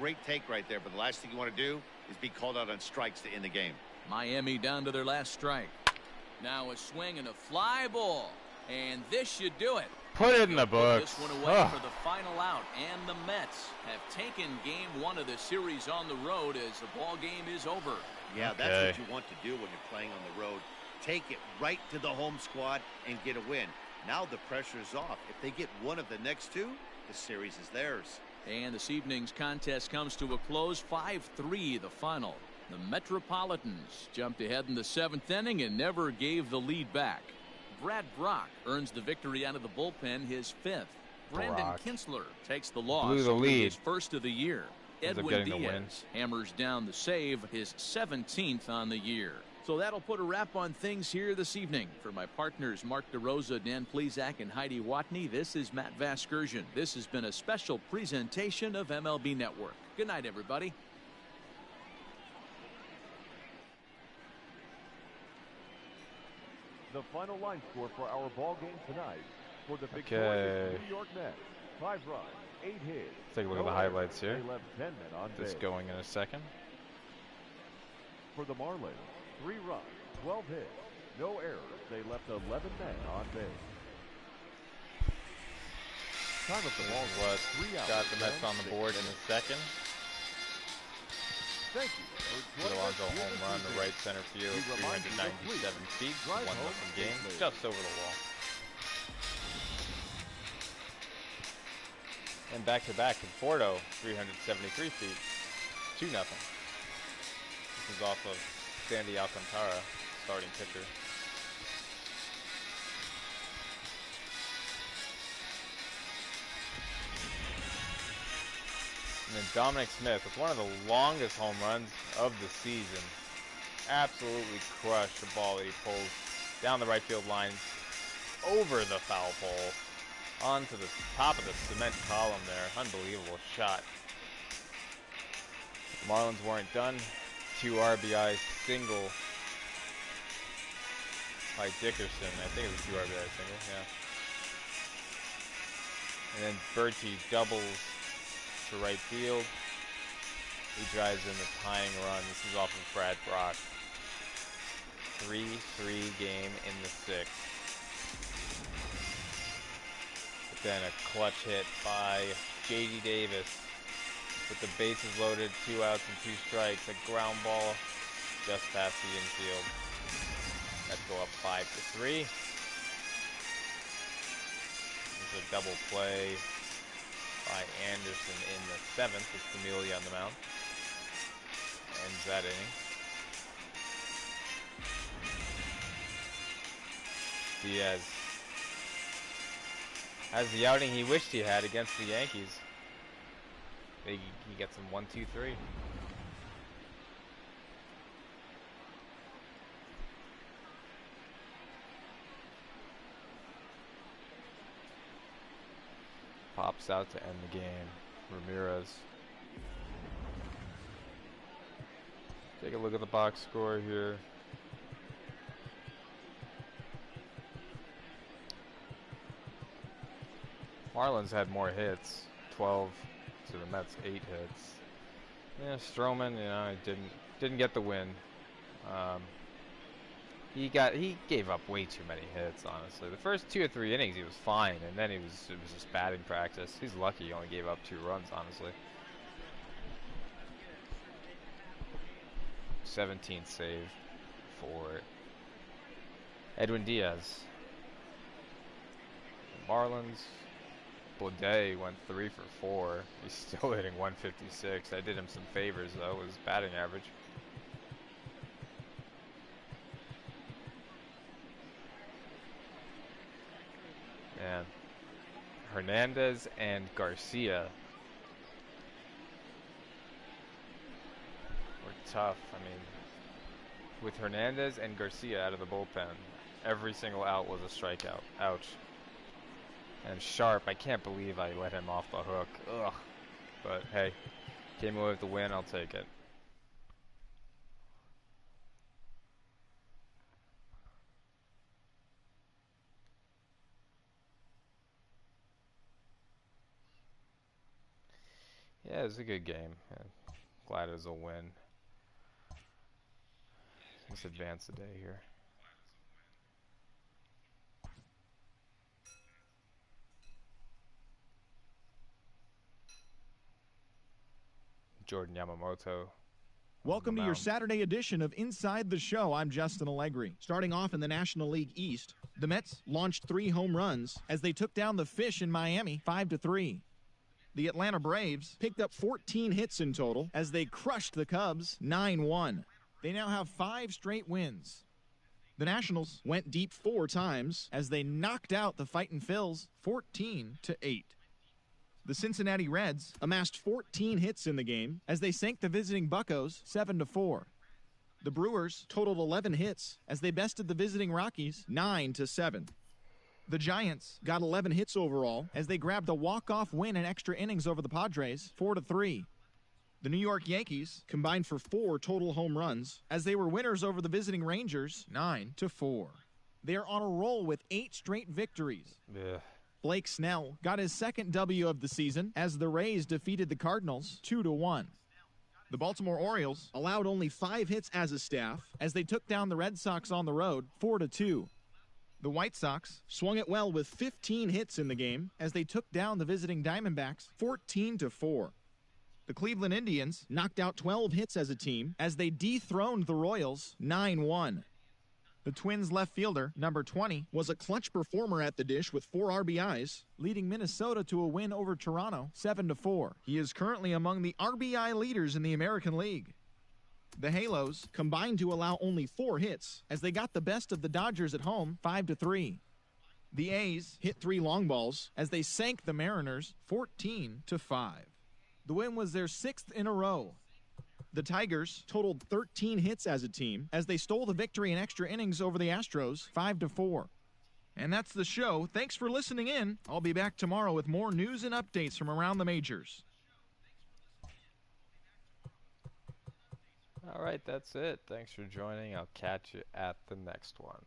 Great take right there, but the last thing you want to do is be called out on strikes to end the game. Miami down to their last strike. Now a swing and a fly ball. And this should do it. Put it in the books. This one away for the final out. And the Mets have taken game 1 of the series on the road as the ball game is over. Yeah, that's what you want to do when you're playing on the road. Take it right to the home squad and get a win. Now the pressure is off. If they get one of the next 2, the series is theirs. And this evening's contest comes to a close. 5-3 the final. The Metropolitans jumped ahead in the 7th inning and never gave the lead back. Brad Brock earns the victory out of the bullpen, his 5th. Brandon Kinsler takes the loss. Blew the lead. His first of the year. Edwin Diaz hammers down the save, his 17th on the year. So that'll put a wrap on things here this evening. For my partners Mark DeRosa, Dan Plesac, and Heidi Watney, this is Matt Vasgersian. This has been a special presentation of MLB Network. Good night, everybody. The final line score for our ball game tonight: For the victorious New York Mets, 5 runs, 8 hits. Let's take a look at the highlights here. They left 10 men on This base. going in a second. For the Marlins, 3 runs, 12 hits, no errors. They left 11 men on base. Time of the ball. What got the Mets on the board in a second. Thank you. Put Alonso home run to right center field, 397 feet, 1-0 game, just over the wall. And back-to-back, Conforto, 373 feet, 2-0. This is off of Sandy Alcantara, starting pitcher. And then Dominic Smith with one of the longest home runs of the season. Absolutely crushed the ball that he pulls down the right field line, over the foul pole, onto the top of the cement column there. Unbelievable shot. The Marlins weren't done. 2 RBI single by Dickerson. I think it was 2 RBI single, yeah. And then Bertie doubles to right field. He drives in the tying run. This is off of Brad Brock. 3-3 game in the 6th. But then a clutch hit by J.D. Davis with the bases loaded, 2 outs and 2 strikes. A ground ball just past the infield. Let's go up 5-3. There's a double play by Anderson in the 7th with Nym Mia on the mound. Ends that inning. Diaz has the outing he wished he had against the Yankees. He gets him 1-2-3. Pops out to end the game. Ramirez. Take a look at the box score here. Marlins had more hits, 12 to the Mets, 8 hits. Yeah, Stroman, you know, didn't get the win. He gave up way too many hits, honestly. The first 2 or 3 innings he was fine, and then it was just batting practice. He's lucky he only gave up 2 runs, honestly. 17th save for Edwin Diaz. The Marlins. Baudet went 3 for 4. He's still hitting 156. I did him some favors though. His batting average. And Hernandez and Garcia were tough. I mean, with Hernandez and Garcia out of the bullpen, every single out was a strikeout. Ouch. And Sharp, I can't believe I let him off the hook. Ugh. But hey, came away with the win. I'll take it. Yeah, it was a good game. Glad it was a win. Let's advance the day here. Jordan Yamamoto. Welcome to your Saturday edition of Inside the Show. I'm Justin Allegri. Starting off in the National League East, the Mets launched 3 home runs as they took down the Fish in Miami 5-3. The Atlanta Braves picked up 14 hits in total as they crushed the Cubs 9-1. They now have 5 straight wins. The Nationals went deep 4 times as they knocked out the Fightin' Phils 14-8. The Cincinnati Reds amassed 14 hits in the game as they sank the visiting Buccos 7-4. The Brewers totaled 11 hits as they bested the visiting Rockies 9-7. The Giants got 11 hits overall as they grabbed a walk-off win in extra innings over the Padres 4-3. The New York Yankees combined for 4 total home runs as they were winners over the visiting Rangers 9-4. They are on a roll with 8 straight victories. Yeah. Blake Snell got his second W of the season as the Rays defeated the Cardinals 2-1. The Baltimore Orioles allowed only 5 hits as a staff as they took down the Red Sox on the road 4-2. The White Sox swung it well with 15 hits in the game as they took down the visiting Diamondbacks 14-4. The Cleveland Indians knocked out 12 hits as a team as they dethroned the Royals 9-1. The Twins left fielder, number 20, was a clutch performer at the dish with 4 RBIs, leading Minnesota to a win over Toronto 7-4. He is currently among the RBI leaders in the American League. The Halos combined to allow only 4 hits as they got the best of the Dodgers at home 5-3. The A's hit 3 long balls as they sank the Mariners 14-5. The win was their 6th in a row. The Tigers totaled 13 hits as a team as they stole the victory in extra innings over the Astros 5-4. And that's the show. Thanks for listening in. I'll be back tomorrow with more news and updates from around the majors. All right, that's it. Thanks for joining. I'll catch you at the next one.